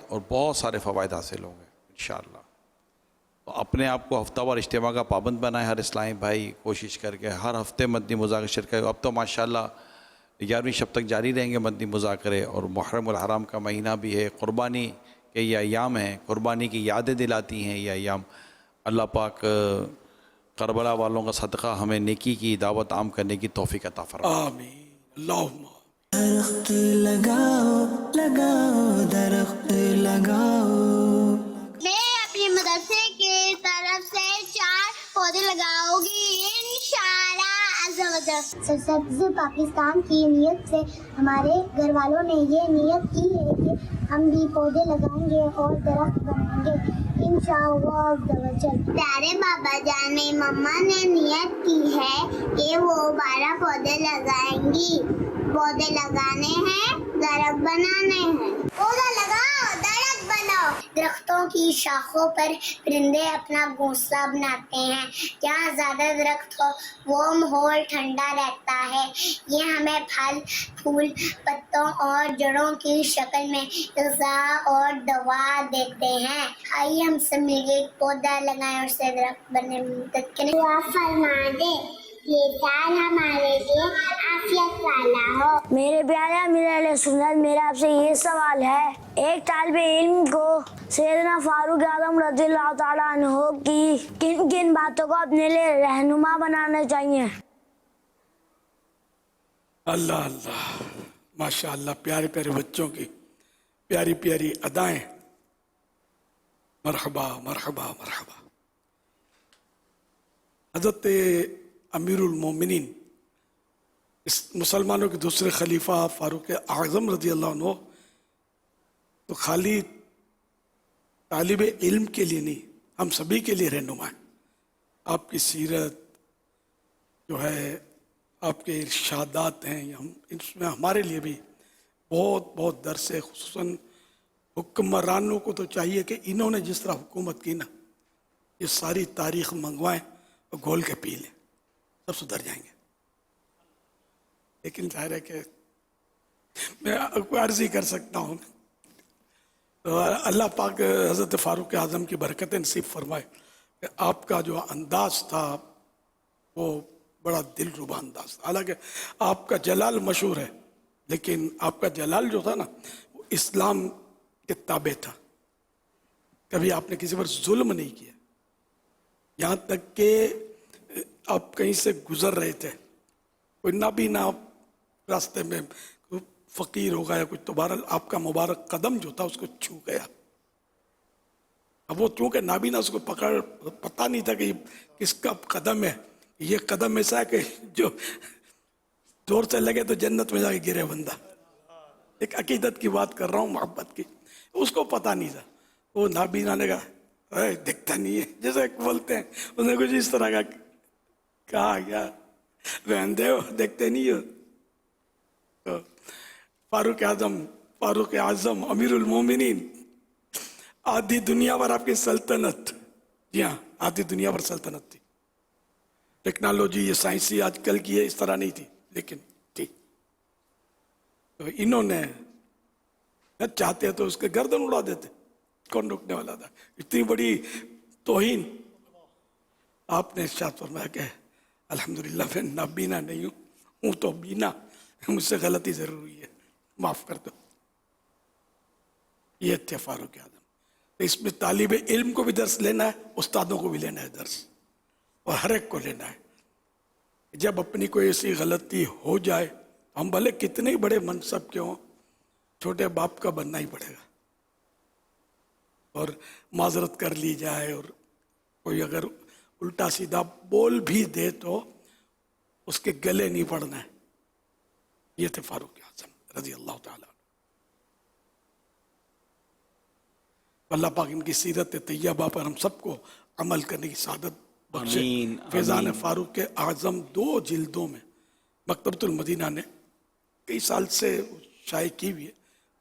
Speaker 4: اور بہت سارے فوائد حاصل ہوں گے انشاءاللہ. تو اپنے آپ کو ہفتہ وار اجتماع کا پابند بنائیں. ہر اسلامی بھائی کوشش کر کے ہر ہفتے مدنی مذاکرے شرکت. اب تو ماشاءاللہ 11ویں شب تک جاری رہیں گے مدنی مذاکرے، اور محرم الحرام کا مہینہ بھی ہے، قربانی کے یہ ایام ہیں، قربانی کی یادیں دلاتی ہیں یہ ایام. اللہ پاک کربلا والوں کا صدقہ ہمیں نیکی کی دعوت عام کرنے کی توفیق عطا فرمائے.
Speaker 2: آمین اللہم.
Speaker 6: درخت لگاؤ لگاؤ درخت لگاؤ.
Speaker 7: میں اپنے مدرسے کی طرف سے 4 پودے لگاؤں گی انشاءاللہ عز و جل. سرسبز پاکستان کی نیت سے ہمارے گھر والوں نے یہ نیت کی ہے کہ ہم بھی پودے لگائیں گے اور درخت بنائیں گے انشاءاللہ عز و جل. پیارے بابا جان میں مما نے نیت کی ہے کہ وہ 12 پودے لگائیں گی. پودے لگانے ہیں، درخت بنانے ہیں. پودا لگاؤ درخت بناؤ. درختوں کی شاخوں پر پرندے اپنا گھونسلہ بناتے ہیں. جہاں زیادہ درخت ہو وہ ماحول ٹھنڈا رہتا ہے. یہ ہمیں پھل پھول پتوں اور جڑوں کی شکل میں غذا اور دوا دیتے ہیں. آئیے ہم سب مل کے ایک پودا لگائیں اور سے درخت بننے میں مدد کریں. دعا فرما دے یہ سال ہمارے لیے عافیت والا ہو. میرے پیارے امیر اہل سنت، میرا آپ سے یہ سوال ہے، ایک طالب علم کو سیدنا فاروق اعظم رضی اللہ تعالیٰ عنہ کی کن کن باتوں کو اپنے لیے رہنما بنانا چاہیے؟
Speaker 2: اللہ اللہ ماشاء اللہ، پیارے پیارے بچوں کی پیاری پیاری ادائیں. مرحبا مرحبا مرحبا. حضرت امیر المومنین اس مسلمانوں کے دوسرے خلیفہ فاروق اعظم رضی اللہ عنہ تو خالی طالب علم کے لیے نہیں، ہم سبھی کے لیے رہنما ہے. آپ کی سیرت جو ہے، آپ کے ارشادات ہیں، اس میں ہمارے لیے بھی بہت بہت درس ہے. خصوصاً حکمرانوں کو تو چاہیے کہ انہوں نے جس طرح حکومت کی نا، یہ ساری تاریخ منگوائیں اور گھول کے پی لیں، سب سدھر جائیں گے. لیکن ظاہر ہے کہ میں عرض ہی کر سکتا ہوں، اللہ پاک حضرت فاروق اعظم کی برکت نصیب فرمائے کہ آپ کا جو انداز تھا وہ بڑا دل ربا انداز تھا. حالانکہ آپ کا جلال مشہور ہے، لیکن آپ کا جلال جو تھا نا وہ اسلام کے تابع تھا. کبھی آپ نے کسی پر ظلم نہیں کیا. یہاں تک کہ آپ کہیں سے گزر رہے تھے، کوئی نابینا راستے میں فقیر ہوگا یا کچھ، تو بہرحال آپ کا مبارک قدم جو تھا اس کو چھو گیا. اب وہ چونکہ نابینا اس کو پکڑ، پتہ نہیں تھا کہ یہ کس کا قدم ہے. یہ قدم ایسا ہے کہ جو زور سے لگے تو جنت میں جا کے گرے بندہ. ایک عقیدت کی بات کر رہا ہوں، محبت کی. اس کو پتہ نہیں تھا. وہ نابینا نے کہا دیکھتا نہیں ہے، جیسے بولتے ہیں، اس نے کچھ اس طرح کا کہا کیا رہندے ہو، دیکھتے نہیں ہو. فاروق اعظم امیر المومنین، آدھی دنیا پر آپ کی سلطنت. جی ہاں، آدھی دنیا پر سلطنت تھی. ٹیکنالوجی یہ سائنسی آج کل کی ہے اس طرح نہیں تھی، لیکن تھی. تو انہوں نے چاہتے تو اس کے گردن اڑا دیتے، کون روکنے والا تھا. اتنی بڑی توہین. آپ نے ارشاد فرمایا کہ الحمدللہ میں نابینا نہیں ہوں تو بینا، مجھ سے غلطی ضرور ہوئی ہے، معاف کر دو. یہ تھے فاروق اعظم. اس میں طالب علم کو بھی درس لینا ہے، استادوں کو بھی لینا ہے درس، اور ہر ایک کو لینا ہے. جب اپنی کوئی ایسی غلطی ہو جائے، ہم بھلے کتنے ہی بڑے منصب کے ہوں، چھوٹے باپ کا بننا ہی پڑے گا، اور معذرت کر لی جائے. اور کوئی اگر الٹا سیدھا بول بھی دے تو اس کے گلے نہیں پڑنا ہے. یہ تھے فاروق اعظم رضی اللہ تعالیٰ. اللہ پاک ان کی سیرت طیبہ پر ہم سب کو عمل کرنے کی سعادت بخشے.
Speaker 4: آمین.
Speaker 2: فیضان فاروق اعظم 2 جلدوں میں مکتبۃ المدینہ نے کئی سال سے شائع کی ہوئی ہے،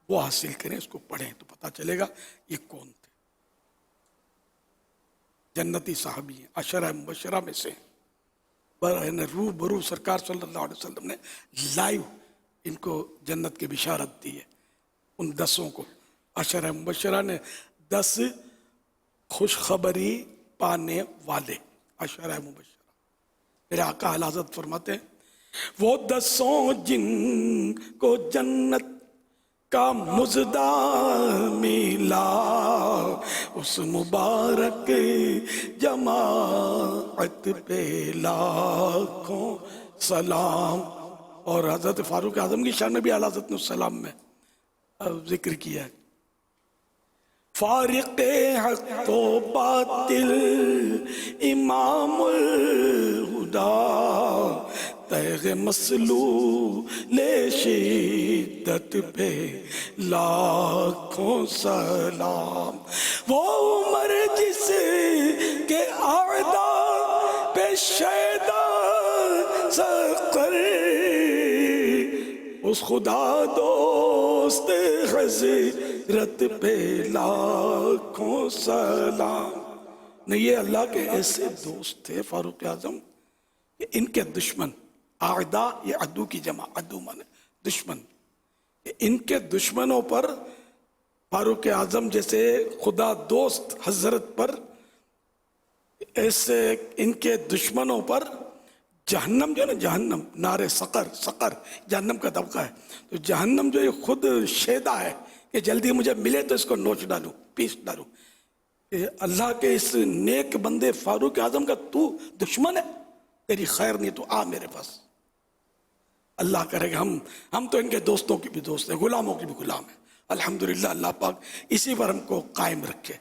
Speaker 2: وہ حاصل کریں، اس کو پڑھیں تو پتہ چلے گا یہ کون تھے. جنتی صحابی ہیں، عشرہ مبشرہ میں سے. رو برو سرکار صلی اللہ علیہ وسلم نے لائیو ان کو جنت کی بشارت دی ہے. ان 10 کو عشرہ مبشرہ نے 10 خوشخبری پانے والے عشرہ مبشرہ. میرے آقا اعلی حضرت فرماتے ہیں وہ 10 جن کو جنت کا مزدہ ملا، اس مبارک جماعت پہ لاکھوں سلام. اور حضرت فاروق اعظم کی شان میں بھی اعلی حضرت نے السلام میں ذکر کیا ہے. فارق حق و باطل امام الہدا، تیغ مسلول شدت پہ لاکھوں سلام. وہ عمر جس کے اعداء پہ شیدا سقر، اس خدا دوست حضرت پہ لاکھوں سلام. نہیں، یہ اللہ کے ایسے دوست تھے فاروق اعظم کہ ان کے دشمن، اعداء یہ عدو کی جمع، عدو مانے دشمن، ان کے دشمنوں پر فاروق اعظم جیسے خدا دوست حضرت پر، ایسے ان کے دشمنوں پر جہنم جو ہے نا، جہنم نار سقر، سقر جہنم کا طبقہ ہے. تو جہنم جو یہ خود شیدا ہے کہ جلدی مجھے ملے تو اس کو نوچ ڈالوں، پیس ڈالوں. کہ اللہ کے اس نیک بندے فاروق اعظم کا تو دشمن ہے، تیری خیر نہیں تو آ میرے پاس. اللہ کرے گا ہم تو ان کے دوستوں کی بھی دوست ہیں، غلاموں کی بھی غلام ہیں. الحمدللہ اللہ پاک اسی پر ہم کو قائم رکھے،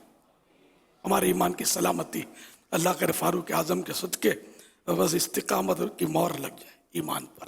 Speaker 2: ہمارے ایمان کی سلامتی. اللہ کرے فاروق اعظم کے صدقے بس استقامت کی مہر لگ جائے ایمان پر.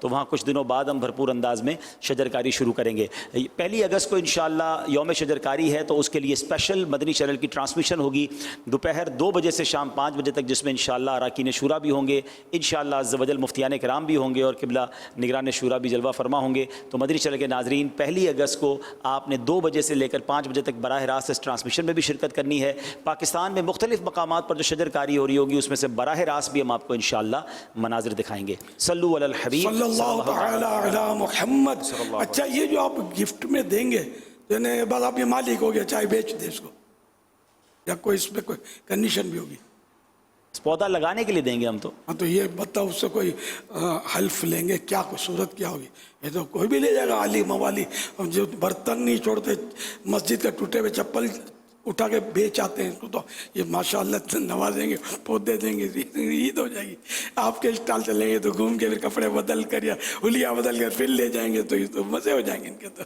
Speaker 8: تو وہاں کچھ دنوں بعد ہم بھرپور انداز میں شجرکاری شروع کریں گے. 1 اگست کو انشاءاللہ یوم شجرکاری ہے, تو اس کے لیے اسپیشل مدنی چینل کی ٹرانسمیشن ہوگی دوپہر 2 بجے سے شام 5 بجے تک, جس میں انشاءاللہ اراکین شورا بھی ہوں گے, انشاءاللہ عز و جل مفتیان کرام بھی ہوں گے, اور قبلہ نگران شورا بھی جلوہ فرما ہوں گے. تو مدنی چینل کے ناظرین 1 اگست کو آپ نے 2 بجے سے لے کر 5 بجے تک براہ راست اس ٹرانسمیشن میں بھی شرکت کرنی ہے. پاکستان میں مختلف مقامات پر جو شجرکاری ہو رہی ہوگی اس میں سے براہ راست بھی ہم آپ کو انشاءاللہ مناظر دکھائیں گے. صلو علی الحبیب
Speaker 2: صلی اللہ تعالی علی محمد. اچھا یہ جو آپ گفٹ میں دیں گے, یعنی بس آپ یہ مالک ہو گیا, چاہے بیچ دے اس کو, یا کوئی اس میں کوئی کنڈیشن بھی ہوگی؟
Speaker 8: پودا لگانے کے لیے دیں گے ہم تو.
Speaker 2: ہاں تو یہ بتاؤ اس سے کوئی حلف لیں گے کیا, کوئی صورت کیا ہوگی؟ یہ تو کوئی بھی لے جائے گا, علی موالی جو برتن نہیں چھوڑتے, مسجد کا ٹوٹے ہوئے چپل اٹھا کے بیچ آتے ہیں, تو یہ ماشاءاللہ نوازیں گے, پودے دیں گے, عید ہو جائے گی. آپ کے اسٹال چلیں گے تو گھوم کے پھر کپڑے بدل کر یا حلیہ بدل کر پھر لے جائیں گے, تو یہ تو مزے ہو جائیں گے ان کے. تو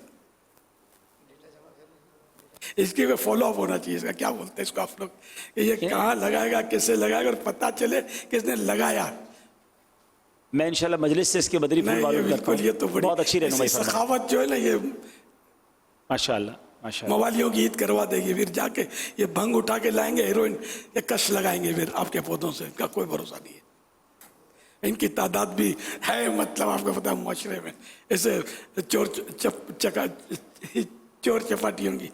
Speaker 2: اس کی فالو اپ ہونا چاہیے, اس کا کیا بولتے ہیں اس کو آپ لوگ, کہ یہ کہاں لگائے گا, کیسے لگائے گا, اور پتہ چلے کس نے لگایا.
Speaker 8: میں انشاءاللہ مجلس سے اس کے بدری پھول معلوم کرتا ہوں.
Speaker 2: یہ تو
Speaker 8: بہت اچھی رہنمائی فرمائیں.
Speaker 2: سخاوت جو ہے نا یہ
Speaker 8: ماشاءاللہ
Speaker 2: موالیوں کی عید کروا دے گی. پھر جا کے یہ بھنگ اٹھا کے لائیں گے, ہیروئن یا کش لگائیں گے پھر آپ کے پودوں سے, ان کا کوئی بھروسہ نہیں ہے. ان کی تعداد بھی ہے, مطلب آپ کو پتہ ہے معاشرے میں ایسے چور چپاٹیوں کی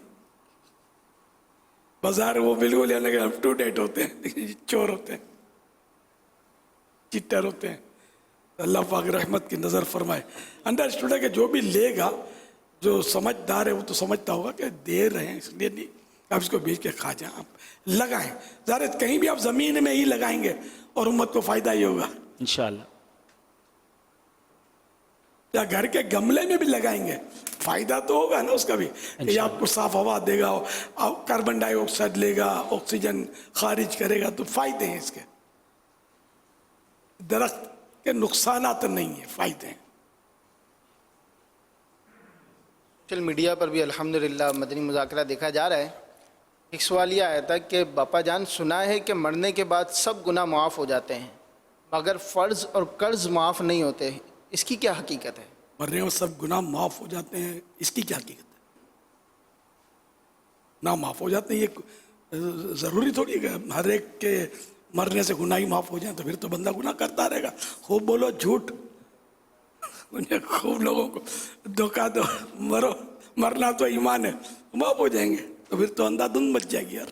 Speaker 2: بازار, وہ بالکل یعنی کہ اپ ٹو ڈیٹ ہوتے ہیں, چور ہوتے ہیں, چٹر ہوتے ہیں. اللہ پاک رحمت کی نظر فرمائے. انڈرسٹوڈ ہے کہ جو بھی لے گا, جو سمجھدار ہے وہ تو سمجھتا ہوگا کہ دے رہے ہیں اس لیے نہیں آپ اس کو بیچ کے کھا جائیں, آپ لگائیں. ظاہر کہیں بھی آپ زمین میں ہی لگائیں گے اور امت کو فائدہ ہی ہوگا
Speaker 8: انشاءاللہ.
Speaker 2: یا گھر کے گملے میں بھی لگائیں گے فائدہ تو ہوگا نا اس کا بھی, یہ آپ کو صاف ہوا دے گا, کاربن ڈائی آکسائڈ لے گا, آکسیجن خارج کرے گا, تو فائدے ہیں اس کے. درخت کے نقصانات نہیں ہیں, فائدے ہیں.
Speaker 9: سوشل میڈیا پر بھی الحمدللہ مدنی مذاکرہ دیکھا جا رہا ہے. ایک سوال یہ آیا تھا کہ باپا جان سنا ہے کہ مرنے کے بعد سب گناہ معاف ہو جاتے ہیں مگر فرض اور قرض معاف نہیں ہوتے, اس کی کیا حقیقت ہے؟
Speaker 2: مرنے میں سب گناہ معاف ہو جاتے ہیں, اس کی کیا حقیقت ہے؟ نہ معاف ہو جاتے ہیں, یہ ضروری تھوڑی ہے کہ ہر ایک کے مرنے سے گناہ ہی معاف ہو جائیں, تو پھر تو بندہ گناہ کرتا رہے گا. خوب بولو جھوٹ, خوب لوگوں کو دھوکہ دو, مرو, مرنا تو ایمان ہے, معاف ہو جائیں گے, تو پھر تو اندھا دھند مچ جائے گی یار.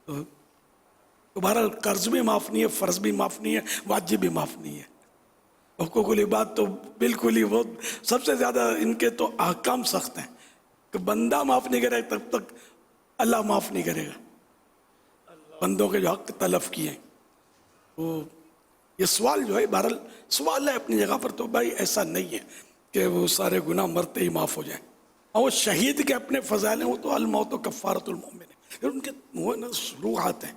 Speaker 2: تو بہرحال قرض بھی معاف نہیں ہے, فرض بھی معاف نہیں ہے, واجب بھی معاف نہیں ہے. حقوق العباد تو بالکل ہی, وہ سب سے زیادہ ان کے تو احکام سخت ہیں کہ بندہ معاف نہیں کرے تب تک اللہ معاف نہیں کرے گا. بندوں کے جو حق تلف کیے ہیں, وہ یہ سوال جو ہے بہرحال سوال ہے اپنی جگہ پر, تو بھائی ایسا نہیں ہے کہ وہ سارے گناہ مرتے ہی معاف ہو جائیں. اور وہ شہید کے اپنے فضائل ہیں, وہ تو الموت و کفارۃ المؤمن ہے, ان کے وہ شروعات ہیں.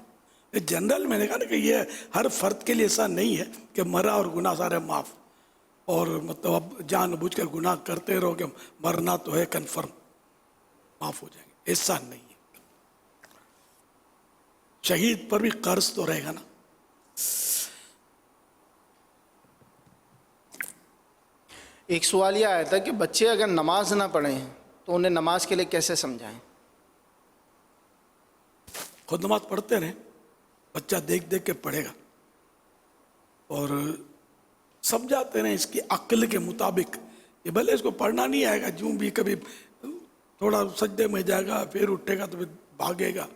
Speaker 2: جنرل میں نے کہا نا کہ یہ ہر فرد کے لیے ایسا نہیں ہے کہ مرا اور گناہ سارے معاف, اور مطلب اب جان بوجھ کر گناہ کرتے رہو کہ مرنا تو ہے کنفرم, معاف ہو جائیں گے, ایسا نہیں ہے. شہید پر بھی قرض تو رہے گا نا.
Speaker 9: ایک سوال یہ آیا تھا کہ بچے اگر نماز نہ پڑھیں تو انہیں نماز کے لیے کیسے سمجھائیں؟
Speaker 2: خود نماز پڑھتے رہیں, بچہ دیکھ دیکھ کے پڑھے گا, اور سمجھاتے رہیں اس کی عقل کے مطابق. یہ بھلے اس کو پڑھنا نہیں آئے گا, جو بھی کبھی تھوڑا سجدے میں جائے گا, پھر اٹھے گا تو پھر بھاگے گا,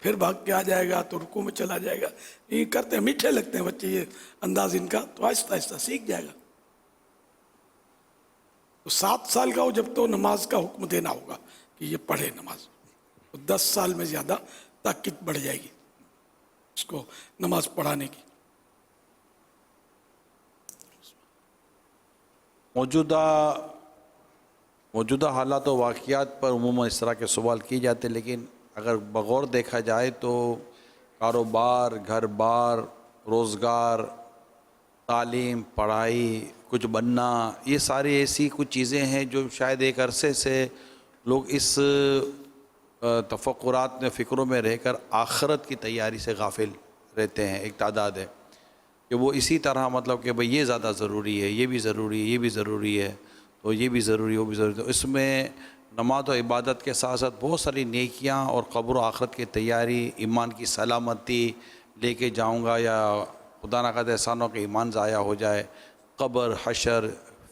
Speaker 2: پھر بھاگ کے آ جائے گا تو رکوع میں چلا جائے گا. یہ کرتے ہیں, میٹھے لگتے ہیں بچے, یہ انداز ان کا, تو آہستہ آہستہ سیکھ جائے گا. تو 7 سال کا ہو جب تو نماز کا حکم دینا ہوگا کہ یہ پڑھے نماز. تو 10 سال میں زیادہ طاقت بڑھ جائے گی اس کو نماز پڑھانے کی.
Speaker 4: موجودہ حالات و واقعات پر عموماً اس طرح کے سوال کیے جاتے ہیں, لیکن اگر بغور دیکھا جائے تو کاروبار, گھر بار, روزگار, تعلیم, پڑھائی, کچھ بننا, یہ ساری ایسی کچھ چیزیں ہیں جو شاید ایک عرصے سے لوگ اس تفکرات میں, فکروں میں رہ کر آخرت کی تیاری سے غافل رہتے ہیں. ایک تعداد ہے. کہ وہ اسی طرح مطلب کہ بھئی یہ زیادہ ضروری ہے، یہ بھی ضروری ہے، یہ بھی ضروری ہے، تو یہ بھی ضروری ہے، وہ بھی ضروری ہے. تو اس میں نماز و عبادت کے ساتھ ساتھ بہت ساری نیکیاں اور قبر و آخرت کی تیاری، ایمان کی سلامتی لے کے جاؤں گا یا خدا نہ خواستہ احسانوں کے ایمان ضائع ہو جائے، قبر، حشر،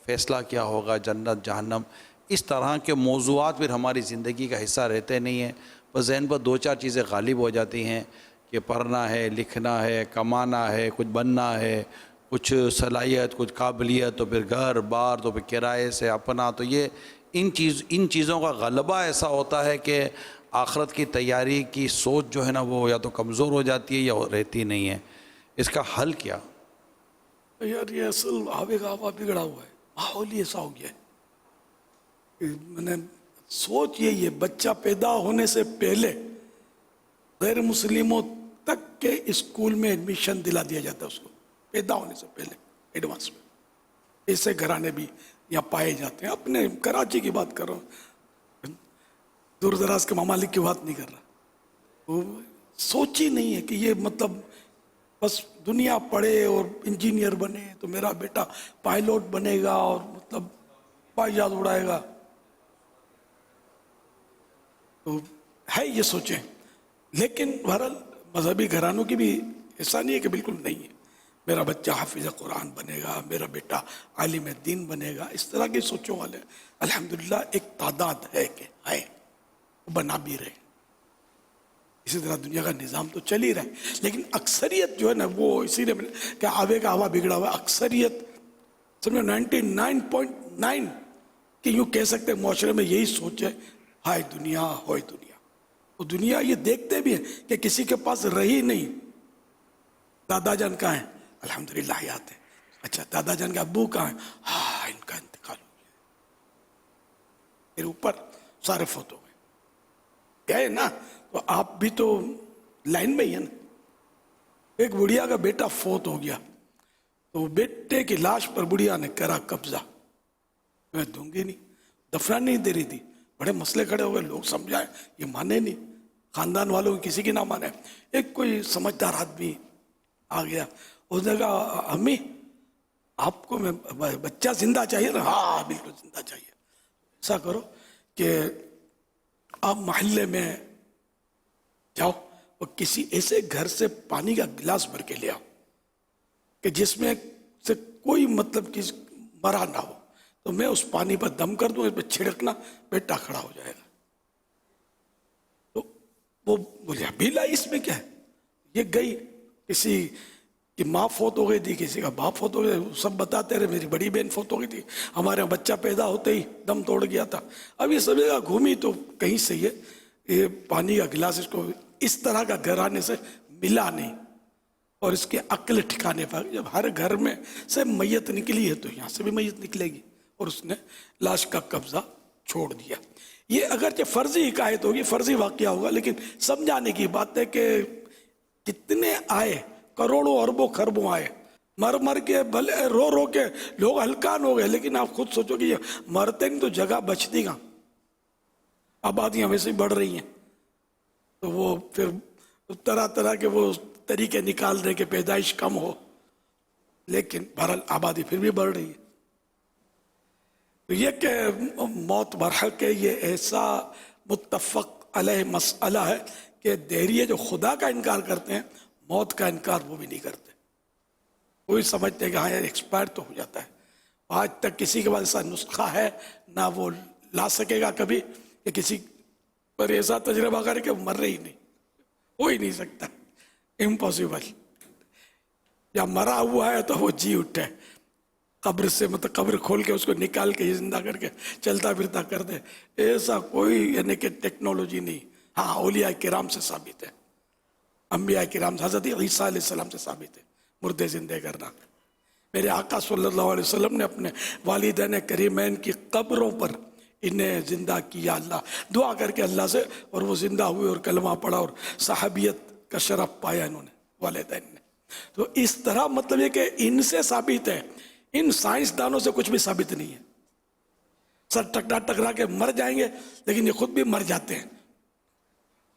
Speaker 4: فیصلہ کیا ہوگا، جنت، جہنم، اس طرح کے موضوعات پھر ہماری زندگی کا حصہ رہتے نہیں ہیں. بس ذہن پر 2-4 چیزیں غالب ہو جاتی ہیں کہ پڑھنا ہے، لکھنا ہے، کمانا ہے، کچھ بننا ہے، کچھ صلاحیت، کچھ قابلیت، تو پھر گھر بار، تو پھر کرائے سے اپنا. تو یہ ان چیزوں کا غلبہ ایسا ہوتا ہے کہ آخرت کی تیاری کی سوچ جو ہے نا وہ یا تو کمزور ہو جاتی ہے یا رہتی نہیں ہے. اس کا حل کیا؟
Speaker 2: یار یہ اصل آبے کا ہوا بگڑا ہوا ہے، ماحول ہی ایسا ہو گیا ہے. میں نے سوچ یہی ہے، بچہ پیدا ہونے سے پہلے غیر مسلموں تک کے اسکول میں ایڈمیشن دلا دیا جاتا ہے اس کو، پیدا ہونے سے پہلے ایڈوانس میں. ایسے گھرانے بھی یہاں پائے جاتے ہیں. اپنے کراچی کی بات کر رہا ہوں، دور دراز کے ممالک کی بات نہیں کر رہا. وہ سوچ ہی نہیں ہے کہ یہ مطلب بس دنیا پڑھے اور انجینئر بنے تو میرا بیٹا پائلوٹ بنے گا اور مطلب ہوائی جہاز اڑائے گا. تو ہے یہ سوچیں، لیکن بہرحال مذہبی گھرانوں کی بھی ایسا نہیں ہے کہ بالکل نہیں ہے. میرا بچہ حافظ قرآن بنے گا، میرا بیٹا عالم دین بنے گا، اس طرح کی سوچوں والے الحمدللہ ایک تعداد ہے کہ ہے، وہ بنا بھی رہے. اسی طرح دنیا کا نظام تو چل ہی رہا ہے، لیکن اکثریت جو ہے نا وہ اسی لیے کہ آبے کا ہوا بگڑا ہوا. اکثریت سمجھو 99.9 کہ یوں کہہ سکتے معاشرے میں یہی سوچ ہے، ہائے دنیا ہوئے دنیا. وہ دنیا یہ دیکھتے بھی ہیں کہ کسی کے پاس رہی نہیں. دادا جان کہاں ہیں؟ الحمدللہ حیات ہے. اچھا دادا جان کے ابو کہاں ہیں؟ ہاں ان کا انتقال ہو گیا. پھر اوپر سارے فوت ہو گئے. گئے نا تو آپ بھی تو لائن میں ہی ہیں نا. ایک بڑھیا کا بیٹا فوت ہو گیا تو بیٹے کی لاش پر بڑھیا نے کرا قبضہ. میں دوں گی نہیں، دفنان نہیں دے رہی تھی. بڑے مسئلے کھڑے ہو گئے، لوگ سمجھائے، یہ مانے نہیں، خاندان والوں کسی کی نہ مانے. ایک کوئی سمجھدار آدمی آ گیا، اس نے کہا امی آپ کو میں بچہ زندہ چاہیے نا؟ ہاں بالکل زندہ چاہیے. ایسا کرو کہ آپ محلے میں جاؤ اور کسی ایسے گھر سے پانی کا گلاس بھر کے لے آؤ کہ جس میں سے کوئی مطلب کہ مرا نہ ہو، تو میں اس پانی پر دم کر دوں، اس پہ چھڑکنا، بیٹا کھڑا ہو جائے گا. تو وہ بولے ابھی لائی، اس میں کیا ہے؟ یہ گئی، کسی کی ماں فوت ہو گئی تھی، کسی کا باپ فوت ہو گیا، سب بتاتے رہے. میری بڑی بہن فوت ہو گئی تھی، ہمارے یہاں بچہ پیدا ہوتے ہی دم توڑ گیا تھا. اب یہ سب جگہ گھومی تو کہیں سے یہ پانی کا گلاس اس کو اس طرح کا گھر آنے سے ملا نہیں، اور اس کی عقل ٹھکانے پر. جب ہر گھر میں سے میت نکلی ہے تو یہاں سے بھی میت نکلے گی. اور اس نے لاش کا قبضہ چھوڑ دیا. یہ اگرچہ فرضی حکایت ہوگی، فرضی واقعہ ہوگا، لیکن سمجھانے کی بات ہے کہ کتنے آئے، کروڑوں اربوں خربوں آئے، مر مر کے بھلے رو رو کے لوگ ہلکان ہو گئے، لیکن آپ خود سوچو کہ یہ مرتے نہیں تو جگہ بچتی کہاں؟ آبادیاں ویسے ہی بڑھ رہی ہیں. تو وہ پھر طرح طرح کے وہ طریقے نکال دیں کہ پیدائش کم ہو، لیکن بہرحال آبادی پھر بھی بڑھ رہی ہے. تو یہ کہ موت برحق ہے، یہ ایسا متفق علیہ مسئلہ ہے کہ دہریے جو خدا کا انکار کرتے ہیں، موت کا انکار وہ بھی نہیں کرتے. وہی سمجھتے ہیں کہ ہاں یار ایکسپائر تو ہو جاتا ہے. آج تک کسی کے پاس ایسا نسخہ ہے نہ وہ لا سکے گا کبھی کہ کسی پر ایسا تجربہ کرے کہ وہ مر رہی نہیں، ہو ہی نہیں سکتا، امپاسبل. یا مرا ہوا ہے تو وہ جی اٹھے قبر سے، مطلب قبر کھول کے اس کو نکال کے زندہ کر کے چلتا پھرتا کر دے، ایسا کوئی یعنی کہ ٹیکنالوجی نہیں. ہاں اولیاء کرام سے ثابت ہے، انبیاء کرام، حضرت عیسیٰ علیہ السلام سے ثابت ہے مردے زندے کرنا. میرے آقا صلی اللہ علیہ وسلم نے اپنے والدین کریمین کی قبروں پر انہیں زندہ کیا، اللہ دعا کر کے اللہ سے، اور وہ زندہ ہوئے اور کلمہ پڑھا اور صحابیت کا شرف پایا انہوں نے، والدین نے. تو اس طرح مطلب یہ کہ ان سے ثابت ہے. ان سائنسدانوں سے کچھ بھی ثابت نہیں ہے. سر ٹکرا ٹکرا کے مر جائیں گے، لیکن یہ خود بھی مر جاتے ہیں.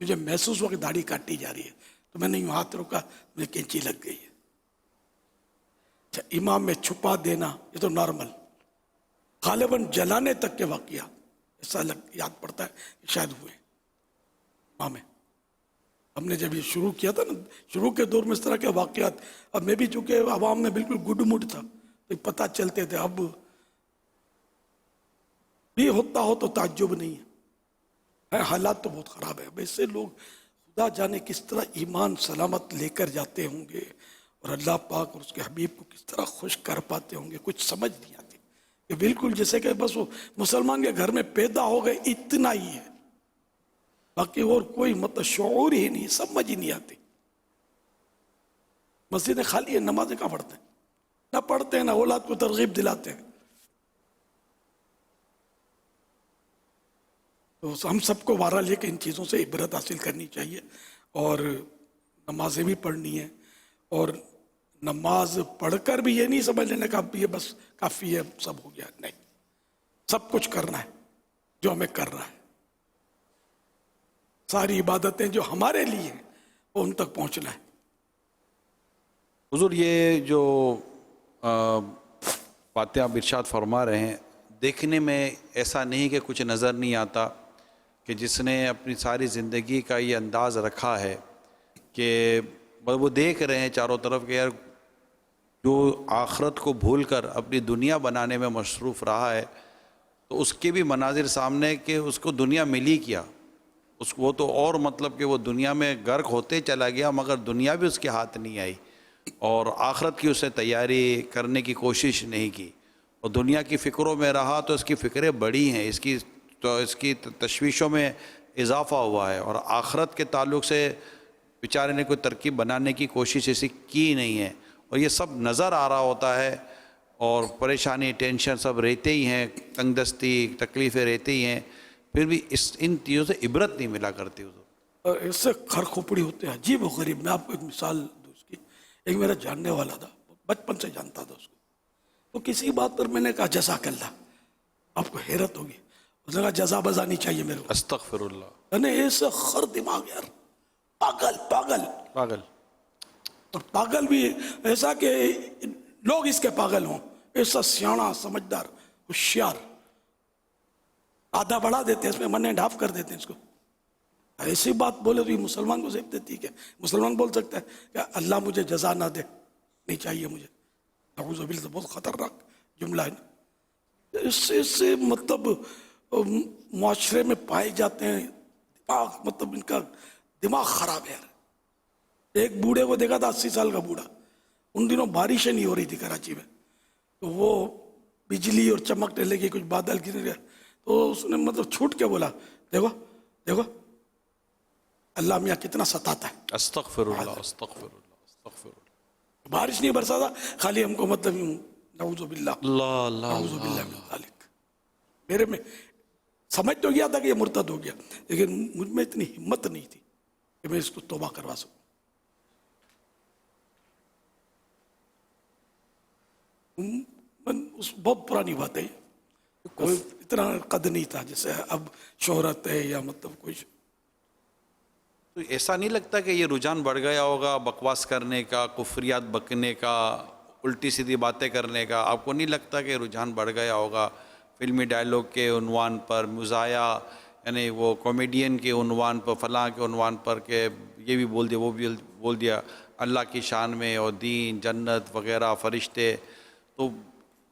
Speaker 2: مجھے محسوس ہوا کہ داڑھی کاٹی جا رہی ہے، تو میں نے یوں ہاتھ روکا، مجھے کینچی لگ گئی ہے. اچھا، امام میں چھپا دینا یہ تو نارمل، غالباً جلانے تک کے واقعات ایسا یاد پڑتا ہے کہ شاید ہوئے امام میں. ہم نے جب یہ شروع کیا تھا نا، شروع کے دور میں اس طرح کے واقعات، اب میں بھی چونکہ عوام میں بالکل گڈ مڈ تھا تو پتہ چلتے تھے، اب بھی ہوتا ہو تو تعجب نہیں ہے. حالات تو بہت خراب ہے. ویسے لوگ خدا جانے کس طرح ایمان سلامت لے کر جاتے ہوں گے اور اللہ پاک اور اس کے حبیب کو کس طرح خوش کر پاتے ہوں گے، کچھ سمجھ نہیں آتی. کہ بالکل جیسے کہ بس وہ مسلمان کے گھر میں پیدا ہو گئے اتنا ہی ہے، باقی اور کوئی مطلب شعور ہی نہیں، سمجھ ہی نہیں آتی. مسجدیں خالی ہیں، نمازیں کہاں پڑھتے ہیں؟ نہ پڑھتے ہیں، نہ اولاد کو ترغیب دلاتے ہیں. تو ہم سب کو بہرحال لے کے ان چیزوں سے عبرت حاصل کرنی چاہیے، اور نمازیں بھی پڑھنی ہیں. اور نماز پڑھ کر بھی یہ نہیں سمجھ لینا کہ اب یہ بس کافی ہے، سب ہو گیا. نہیں، سب کچھ کرنا ہے جو ہمیں کرنا ہے. ساری عبادتیں جو ہمارے لیے ہیں وہ ان تک پہنچنا ہے.
Speaker 4: حضور یہ جو باتیں آپ ارشاد فرما رہے ہیں، دیکھنے میں ایسا نہیں کہ کچھ نظر نہیں آتا کہ جس نے اپنی ساری زندگی کا یہ انداز رکھا ہے کہ وہ دیکھ رہے ہیں چاروں طرف کہ یار جو آخرت کو بھول کر اپنی دنیا بنانے میں مصروف رہا ہے، تو اس کے بھی مناظر سامنے کہ اس کو دنیا ملی کیا، اس کو تو اور مطلب کہ وہ دنیا میں غرق ہوتے چلا گیا، مگر دنیا بھی اس کے ہاتھ نہیں آئی، اور آخرت کی اسے تیاری کرنے کی کوشش نہیں کی، اور دنیا کی فکروں میں رہا تو اس کی فکریں بڑی ہیں، اس کی تشویشوں میں اضافہ ہوا ہے، اور آخرت کے تعلق سے بیچارے نے کوئی ترکیب بنانے کی کوشش ایسی کی نہیں ہے. اور یہ سب نظر آ رہا ہوتا ہے، اور پریشانی ٹینشن سب رہتے ہی ہیں، تنگ دستی تکلیفیں رہتی ہی ہیں، پھر بھی ان چیزوں سے عبرت نہیں ملا کرتی.
Speaker 2: اور اس سے کھر کھوپڑی ہوتے ہیں عجیب و غریب. میں آپ کو ایک مثال دوں اس کی. ایک میرا جاننے والا تھا، بچپن سے جانتا تھا اس کو، تو کسی بات پر میں نے کہا جزاک اللہ. آپ کو حیرت ہوگی، اس نے کہا جزا بزا نہیں چاہیے میرے کو.
Speaker 4: استغفر اللہ.
Speaker 2: یعنی ایسا خر دماغ یار، پاگل پاگل
Speaker 4: پاگل.
Speaker 2: اور پاگل بھی ایسا کہ لوگ اس کے پاگل ہوں. ایسا سیاڑا، سمجھدار، ہوشیار، آدھا بڑھا دیتے ہیں اس میں، من ڈھاف کر دیتے ہیں اس کو. ایسی بات بولے تو یہ مسلمان کو زیب دیتی ہے. مسلمان بول سکتا ہے کہ اللہ مجھے جزا نہ دے، نہیں چاہیے مجھے. نعوذ باللہ، بہت خطرناک جملہ ہے نا. اس سے مطلب معاشرے میں پائے جاتے ہیں دماغ، مطلب ان کا دماغ خراب ہے. ایک بوڑھے کو دیکھا تھا، 80 سال کا بوڑھا، ان دنوں بارشیں نہیں ہو رہی تھی کراچی میں، تو وہ بجلی اور چمکنے لگی، کچھ بادل گر گیا، تو اس نے مطلب چھوٹ کے بولا دیکھو دیکھو اللہ میاں کتنا ستاتا ہے.
Speaker 4: استغفر اللہ استغفر اللہ استغفر اللہ.
Speaker 2: بارش نہیں برسا تھا، خالی ہم کو مطلب نعوذ باللہ نعوذ باللہ من ذالک. میرے میں سمجھ تو گیا تھا کہ یہ مرتد ہو گیا، لیکن مجھ میں اتنی ہمت نہیں تھی کہ میں اس کو توبہ کروا سکوں. بہت پرانی بات ہے، کوئی اتنا قد نہیں تھا جیسے اب شہرت ہے یا مطلب کچھ.
Speaker 4: تو ایسا نہیں لگتا کہ یہ رجحان بڑھ گیا ہوگا بکواس کرنے کا، کفریات بکنے کا، الٹی سیدھی باتیں کرنے کا؟ آپ کو نہیں لگتا کہ رجحان بڑھ گیا ہوگا فلمی ڈائلاگ کے عنوان پر، مزاحیہ یعنی وہ کامیڈین کے عنوان پر، فلاں کے عنوان پر، کہ یہ بھی بول دیا وہ بھی بول دیا اللہ کی شان میں، اور دین، جنت وغیرہ، فرشتے؟ تو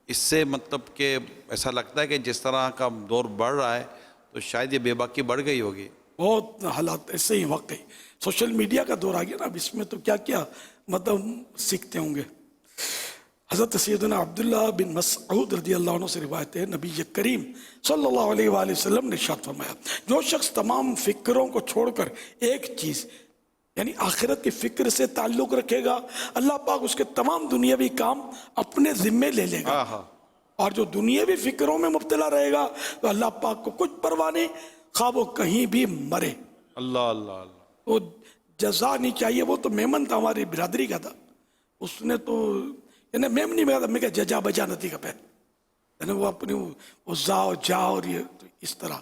Speaker 4: اس سے مطلب کہ ایسا لگتا ہے کہ جس طرح کا دور بڑھ رہا ہے تو شاید یہ بے باکی بڑھ گئی ہوگی.
Speaker 2: بہت حالات ایسے ہی واقعی. سوشل میڈیا کا دور آ گیا نا، اب اس میں تو کیا کیا مطلب سیکھتے ہوں گے. حضرت سیدنا عبداللہ بن مسعود رضی اللہ عنہ سے روایت ہے، نبی کریم صلی اللہ علیہ وآلہ وسلم نے ارشاد فرمایا، جو شخص تمام فکروں کو چھوڑ کر ایک چیز یعنی آخرت کی فکر سے تعلق رکھے گا، اللہ پاک اس کے تمام دنیاوی کام اپنے ذمے لے لے گا. اور جو دنیاوی فکروں میں مبتلا رہے گا تو اللہ پاک کو کچھ پرواہ نہیں، خواہ وہ کہیں بھی مرے.
Speaker 4: اللہ اللہ اللہ.
Speaker 2: تو جزا نہیں چاہیے. وہ تو میمن تھا، ہماری برادری کا تھا، اس نے تو یعنی میم نہیں میں میں کہا ججا بجا نتی کا پہن، یعنی وہ اپنی وہ جا اور یہ تو اس طرح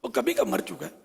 Speaker 2: وہ کبھی کا مر چکا ہے.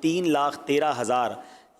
Speaker 8: 3,13,000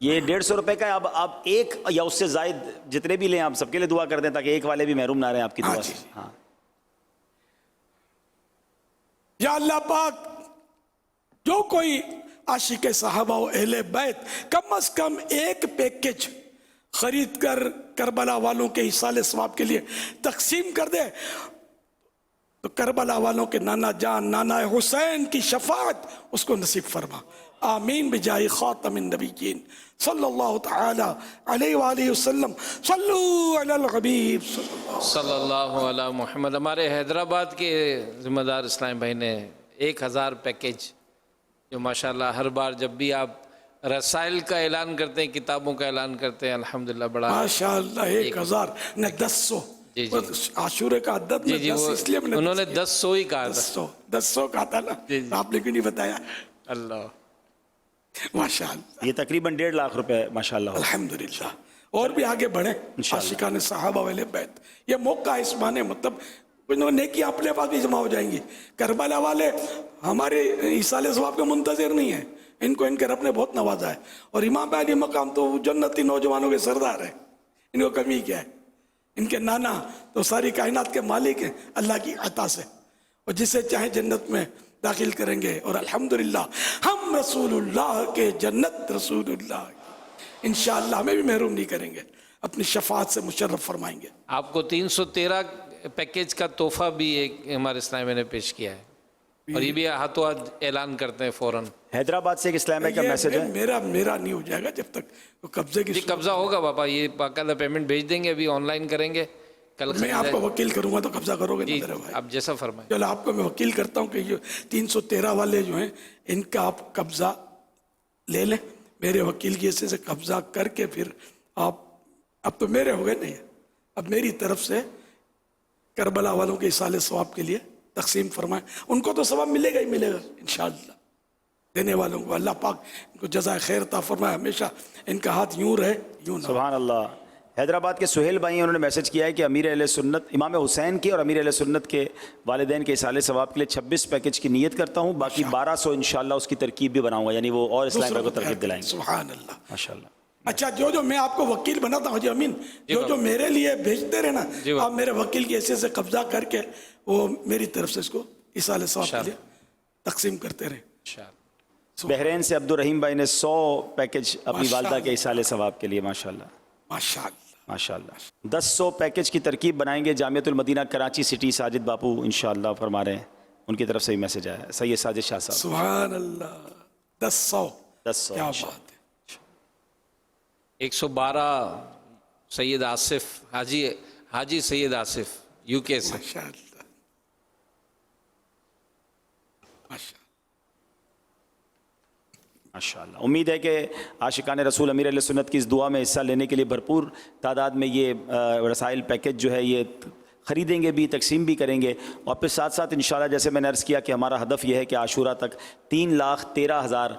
Speaker 8: یہ 150 روپے کا ہے. اب آپ ایک یا اس سے زائد جتنے بھی لیں آپ سب کے لیے دعا کر دیں تاکہ ایک والے بھی محروم نہ رہیں آپ کی دعا سے. ہاں
Speaker 2: یا اللہ پاک جو کوئی عاشق صحابہ و اہل بیت کم از کم ایک پیکج خرید کر کربلا والوں کے ایصال ثواب کے لیے تقسیم کر دے تو کربلا والوں کے نانا جان نانا حسین کی شفاعت اس کو نصیب فرما. آمین بجائے خاتم النبیین صلی اللہ تعالی علیہ وآلہ وسلم. صلو علی الحبیب
Speaker 10: صلی اللہ علیہ محمد. ہمارے حیدرآباد کے ذمہ دار اسلام بھائی نے 1000 پیکج جو ماشاءاللہ ہر بار جب بھی آپ رسائل کا اعلان کرتے ہیں کتابوں کا اعلان کرتے ہیں الحمدللہ بڑا
Speaker 2: ماشاءاللہ 1000 نہ 100.
Speaker 10: جی
Speaker 2: عاشورے کا عدد میں 10 اس لیے
Speaker 10: انہوں نے 100 ہی کہا تھا.
Speaker 2: 100 کہا تھا نا, آپ نے کیوں نہیں بتایا؟
Speaker 10: اللہ
Speaker 2: ماشاءاللہ.
Speaker 8: یہ تقریباً 1.5 لاکھ روپے ماشاءاللہ.
Speaker 2: الحمدللہ. اور بھی آگے بڑھیں عاشقان صحابہ والے بیت. یہ موقع اس معنی مطلب نیکی اپنے پاس بھی جمع ہو جائیں گی. کربلا والے ہمارے ایصال ثواب کے منتظر نہیں ہیں, ان کو ان کے رب نے بہت نوازا ہے. اور امام علی مقام تو جنتی نوجوانوں کے سردار ہیں, ان کو کمی کیا ہے؟ ان کے نانا تو ساری کائنات کے مالک ہیں اللہ کی عطا سے, اور جسے چاہیں جنت میں داخل کریں گے. اور الحمدللہ ہم رسول اللہ کے جنت رسول اللہ انشاءاللہ ہمیں بھی محروم نہیں کریں گے, اپنی شفاعت سے مشرف فرمائیں گے.
Speaker 10: آپ کو 313 پیکج کا تحفہ بھی ایک ہمارے اسلامی نے پیش کیا ہے, اور یہ بھی ہاتھوں ہاتھ اعلان کرتے ہیں فوراً.
Speaker 8: حیدرآباد سے ایک اسلامی کا میسج ہے.
Speaker 2: میرا نہیں ہو جائے گا جب تک قبضے کی
Speaker 10: قبضہ ہوگا بابا, یہ باقاعدہ پیمنٹ بھیج دیں گے, ابھی آن لائن کریں گے. کل
Speaker 2: میں آپ کو وکیل کروں گا تو قبضہ کرو گے.
Speaker 10: جی آپ جیسا فرمائیں.
Speaker 2: چلو آپ کو میں وکیل کرتا ہوں کہ یہ 313 والے جو ہیں ان کا آپ قبضہ لے لیں میرے وکیل کی حیثیت سے قبضہ کر کے, پھر آپ اب تو میرے ہو گئے نہیں, اب میری طرف سے کربلا والوں کے ایصال ثواب کے لیے تقسیم فرمائیں. ان کو تو ثواب ملے گا ہی ملے گا انشاءاللہ. دینے والوں کو اللہ پاک ان کو جزائے خیر عطا فرمائے, ہمیشہ ان کا ہاتھ یوں رہے یوں نہ.
Speaker 8: سبحان اللہ. حیدرآباد کے سہیل بھائی انہوں نے میسج کیا ہے کہ امیر اہل سنت امام حسین کے اور امیر اہل سنت کے والدین کے ایصال ثواب کے لیے 26 پیکج کی نیت کرتا ہوں, باقی 1200 انشاءاللہ اس کی ترکیب بھی بناؤں گا, یعنی وہ اور اسلام کو ترکیب دلائیں گے.
Speaker 2: سبحان اللہ
Speaker 8: ماشاءاللہ.
Speaker 2: اچھا جو میں آپ کو وکیل بناتا ہوں جی امین, جو میرے لیے بھیجتے رہے نا, آپ میرے وکیل کی حیثیت سے قبضہ کر کے وہ میری طرف سے اس کو ایصال ثواب کے لیے تقسیم کرتے رہے.
Speaker 8: بحرین سے عبد الرحیم بھائی نے 100 پیکج اپنی والدہ کے ایصال ثواب کے لیے ماشاءاللہ. ماشاءاللہ. 100 پیکج کی ترکیب بنائیں گے. جامعۃ المدینہ کراچی سٹی ساجد باپو انشاءاللہ فرما رہے ہیں, ان کی طرف سے بھی میسج آیا ہے. سید ساجد شاہ صاحب.
Speaker 2: سبحان اللہ. 100 کیا بات ہے.
Speaker 10: 112 سید آصف حاجی سید آصف یو کے سے.
Speaker 8: ماشاءاللہ. امید ہے کہ عاشقان رسول امیر علیہ سنت کی اس دعا میں حصہ لینے کے لیے بھرپور تعداد میں یہ رسائل پیکج جو ہے یہ خریدیں گے بھی, تقسیم بھی کریں گے. اور پھر ساتھ ساتھ انشاءاللہ جیسے میں نے عرض کیا کہ ہمارا ہدف یہ ہے کہ عاشورہ تک 3,13,000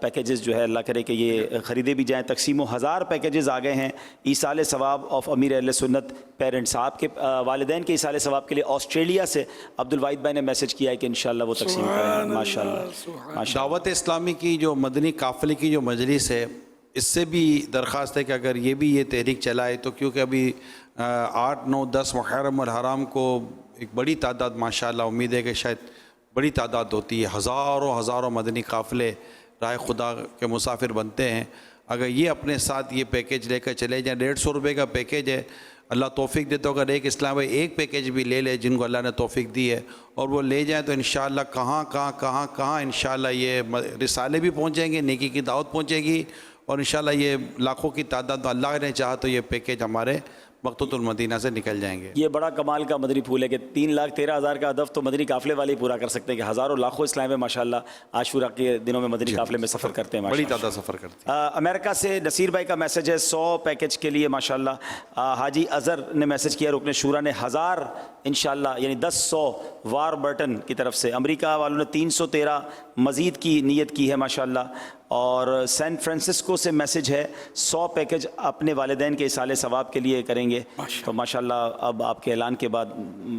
Speaker 8: پیکیجز جو ہے اللہ کرے کہ یہ خریدے بھی جائیں. تقسیم و 1000 پیکیجز آ گئے ہیں ایصال ثواب آف امیر اہل سنت پیرنٹس. آپ کے والدین کے ایصال ثواب کے لیے آسٹریلیا سے عبد الواحد بھائی نے میسج کیا ہے کہ انشاءاللہ وہ تقسیم کریں ماشاءاللہ.
Speaker 4: دعوت اسلامی کی جو مدنی قافلے کی جو مجلس ہے, اس سے بھی درخواست ہے کہ اگر یہ بھی یہ تحریک چلائے تو, کیونکہ ابھی 8, 9, 10 محرم الحرام کو ایک بڑی تعداد ماشاءاللہ امید ہے کہ شاید بڑی تعداد ہوتی ہے, ہزاروں مدنی قافلے راہ خدا کے مسافر بنتے ہیں. اگر یہ اپنے ساتھ یہ پیکیج لے کر چلے جائیں, 150 روپے کا پیکیج ہے, اللہ توفیق دیتا اگر ایک اسلام بھائی ایک پیکیج بھی لے لے جن کو اللہ نے توفیق دی ہے اور وہ لے جائیں تو انشاءاللہ کہاں انشاءاللہ یہ رسالے بھی پہنچیں گے, نیکی کی دعوت پہنچے گی, اور انشاءاللہ یہ لاکھوں کی تعداد اللہ نے چاہا تو یہ پیکیج ہمارے مقتوۃ المدینہ سے نکل جائیں گے.
Speaker 8: یہ بڑا کمال کا مدنی پھول ہے کہ 3,13,000 کا ہدف تو مدنی قافلے والے ہی پورا کر سکتے ہیں کہ ہزاروں لاکھوں اسلام میں ماشاءاللہ عاشورہ کے دنوں میں مدنی قافلے میں سفر کرتے ہیں.
Speaker 4: بڑی تعداد سفر کرتے ہیں.
Speaker 8: امریکہ سے نصیر بھائی کا میسج ہے 100 پیکج کے لیے ماشاءاللہ. حاجی اظہر نے میسج کیا, رکن شورا نے 1000 انشاءاللہ یعنی 100 وار برٹن کی طرف سے. امریکہ والوں نے 313 مزید کی نیت کی ہے ماشاءاللہ. اور سین فرانسسکو سے میسج ہے 100 پیکج اپنے والدین کے ایصال ثواب کے لیے کریں گے. تو ماشاءاللہ اب آپ کے اعلان کے بعد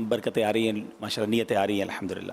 Speaker 8: برکتیں آ رہی ہیں ماشاءاللہ, نیتیں آ رہی ہیں الحمدللہ.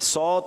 Speaker 8: 100,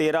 Speaker 8: 13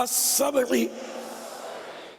Speaker 2: as-sab'i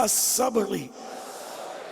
Speaker 2: as-sab'i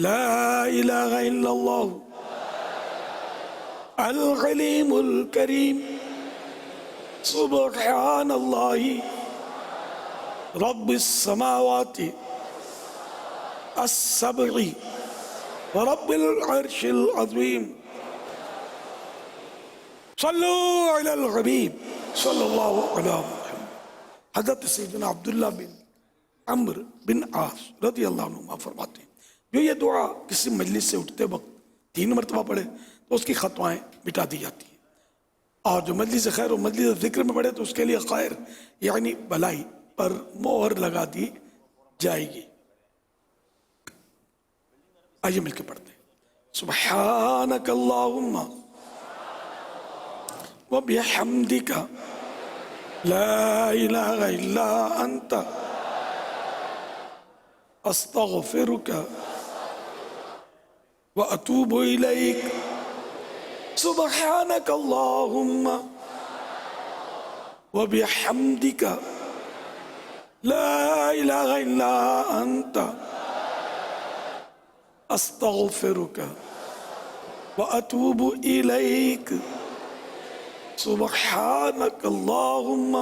Speaker 2: لا إله إلا الله العليم الكريم سبحان الله رب السماوات السبع ورب العرش العظيم صلوا على الحبيب صلی اللہ علیہ وسلم. حضرت سیدنا عبداللہ بن عمرو بن عاص رضی اللہ عنہ فرماتے ہیں جو یہ دعا کسی مجلس سے اٹھتے وقت 3 مرتبہ پڑھے تو اس کی خطوائیں مٹا دی جاتی ہیں، اور جو مجلس خیر و مجلس ذکر میں پڑھے تو اس کے لیے خیر یعنی بھلائی پر مہر لگا دی جائے گی. آئیے مل کے پڑھتے ہیں. سبحانک اللہم وبحمدک لا الہ الا انت استغفرک واتوب الیک. سبحانک اللہم وبحمدک لا الہ الا انت استغفرک واتوب الیک. سبحانک اللہم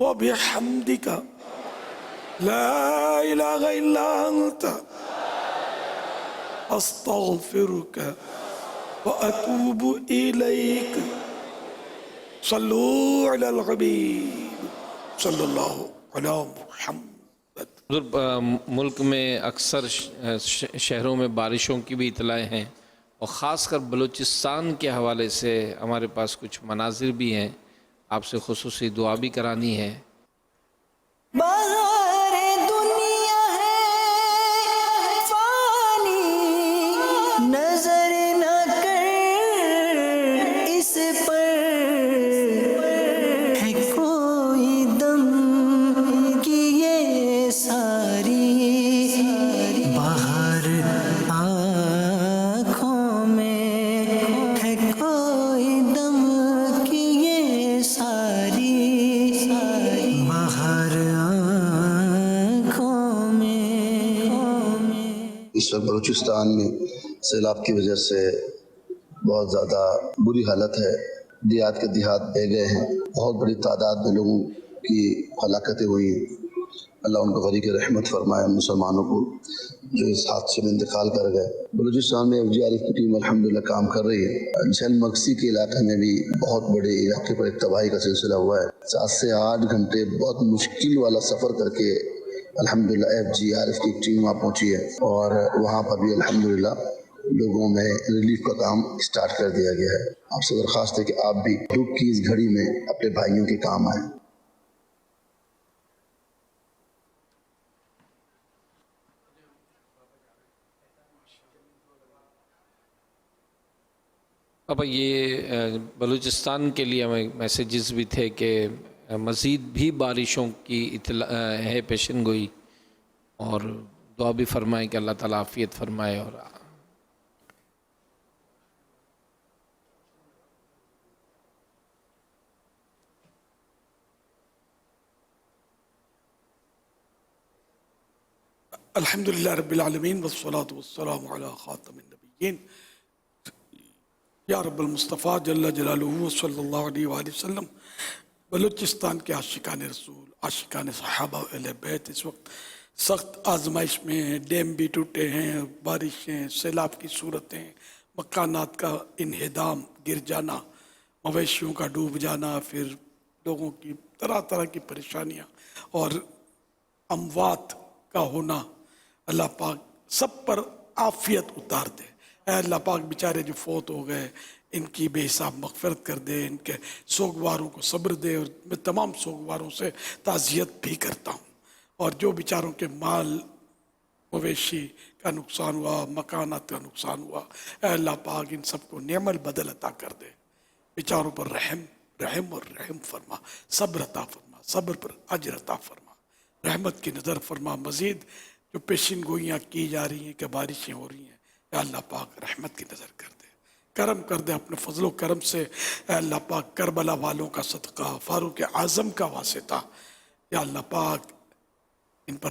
Speaker 2: وبحمدک لا الہ الا انت استغفرک واتوب الیک. صلو علی الحبیب صلی اللہ علی محمد.
Speaker 10: ملک میں اکثر شہروں میں بارشوں کی بھی اطلاعیں ہیں، اور خاص کر بلوچستان کے حوالے سے ہمارے پاس کچھ مناظر بھی ہیں، آپ سے خصوصی دعا بھی کرانی ہے.
Speaker 6: بہار دنیا ہے فانی، نظر نہ کر اس پر، ہے کوئی دم کی یہ ساری باہر آنکھوں میں، ہے کوئی دم کی یہ ساری باہر آنکھوں میں.
Speaker 11: اس وقت بلوچستان میں سیلاب کی وجہ سے بہت زیادہ بری حالت ہے. دیہات کے دیہات بہہ گئے ہیں، بہت بڑی تعداد میں لوگوں کی ہلاکتیں ہوئی. اللہ ان کو غریق رحمت فرمائے، مسلمانوں کو جو اس حادثے میں انتقال کر گئے. بلوچستان میں FGRF کی ٹیم الحمدللہ کام کر رہی ہے. جھیل مکسی کے علاقے میں بھی بہت بڑے علاقے پر ایک تباہی کا سلسلہ ہوا ہے. 7 سے 8 گھنٹے بہت مشکل والا سفر کر کے الحمدللہ FGRF کی ٹیم وہاں پہنچی ہے، اور وہاں پر بھی الحمدللہ لوگوں میں ریلیف کا کام سٹارٹ کر دیا گیا ہے. آپ سے درخواست ہے کہ آپ بھی دکھ کی اس گھڑی میں اپنے بھائیوں کے کام آئیں.
Speaker 10: اب یہ بلوچستان کے لیے ہمیں میسیجز بھی تھے کہ مزید بھی بارشوں کی اطلاع ہے پیشن گوئی، اور دعا بھی فرمائیں کہ اللہ تعالیٰ عافیت فرمائے. اور
Speaker 2: الحمدللہ رب العالمین والصلاة والسلام علی خاتم النبیین یا رب المصطفیٰ جل جلالہ صلی اللہ علیہ وآلہ وسلم. بلوچستان کے عاشقان رسول، عاشقان صحابہ اہل بیت اس وقت سخت آزمائش میں ہیں. ڈیم بھی ٹوٹے ہیں، بارشیں، سیلاب کی صورتیں، مکانات کا انہدام، گر جانا، مویشیوں کا ڈوب جانا، پھر لوگوں کی طرح طرح کی پریشانیاں اور اموات کا ہونا. اللہ پاک سب پر عافیت اتار دے. اے اللہ پاک بیچارے جو فوت ہو گئے ان کی بے حساب مغفرت کر دے، ان کے سوگواروں کو صبر دے. اور میں تمام سوگواروں سے تعزیت بھی کرتا ہوں. اور جو بیچاروں کے مال مویشی کا نقصان ہوا، مکانات کا نقصان ہوا، اے اللہ پاک ان سب کو نعم البدل عطا کر دے. بیچاروں پر رحم اور رحم فرما، صبر عطا فرما، صبر پر اجر عطا فرما، رحمت کی نظر فرما. مزید جو پیشن گوئیاں کی جا رہی ہیں کہ بارشیں ہو رہی ہیں، اے اللہ پاک رحمت کی نظر کر دے، کرم کر دے اپنے فضل و کرم سے. اے اللہ پاک کربلا والوں کا صدقہ، فاروق اعظم کا واسطہ، یا اللہ پاک ان پر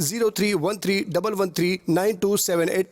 Speaker 12: 0313113928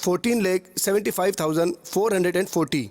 Speaker 12: 14,75,440।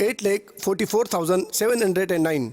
Speaker 12: 8,44,709।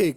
Speaker 12: 1,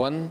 Speaker 10: 1,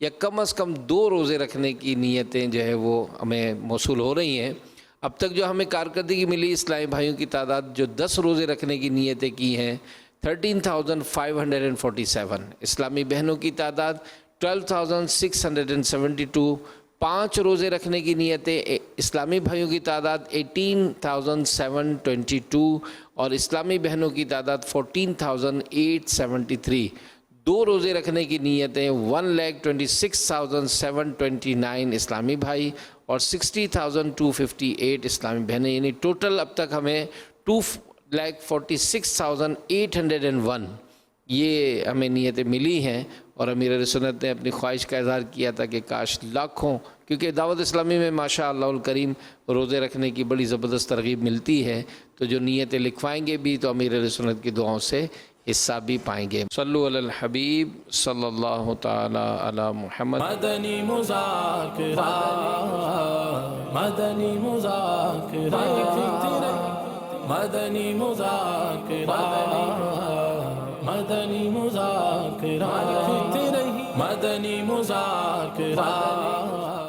Speaker 10: یا کم از کم 2 روزے رکھنے کی نیتیں جو ہے وہ ہمیں موصول ہو رہی ہیں. اب تک جو ہمیں کارکردگی ملی اسلامی بھائیوں کی تعداد جو 10 روزے رکھنے کی نیتیں کی ہیں 13,547. اسلامی بہنوں کی تعداد 12,672. 5 روزے رکھنے کی نیتیں اسلامی بھائیوں کی تعداد 18,722 اور اسلامی بہنوں کی تعداد 14,873. 2 روزے رکھنے کی نیتیں 1,26,729 اسلامی بھائی اور 60,258 اسلامی بہنیں. یعنی ٹوٹل اب تک ہمیں 2,46,801 یہ ہمیں نیتیں ملی ہیں. اور امیر اہل سنت نے اپنی خواہش کا اظہار کیا تھا کہ کاش لاکھوں، کیونکہ دعوت اسلامی میں ماشاء اللہ الکریم روزے رکھنے کی بڑی زبردست ترغیب ملتی ہے. تو جو نیتیں لکھوائیں گے بھی تو امیر اہل سنت کی دعاؤں سے حصہ بھی پائیں گے. صلو علی الحبیب صلی اللہ تعالی علی محمد.
Speaker 1: مدنی مذاکرہ مدنی مذاکرہ مدنی مذاکرہ مدنی مذاکرہ مدنی مذاکرہ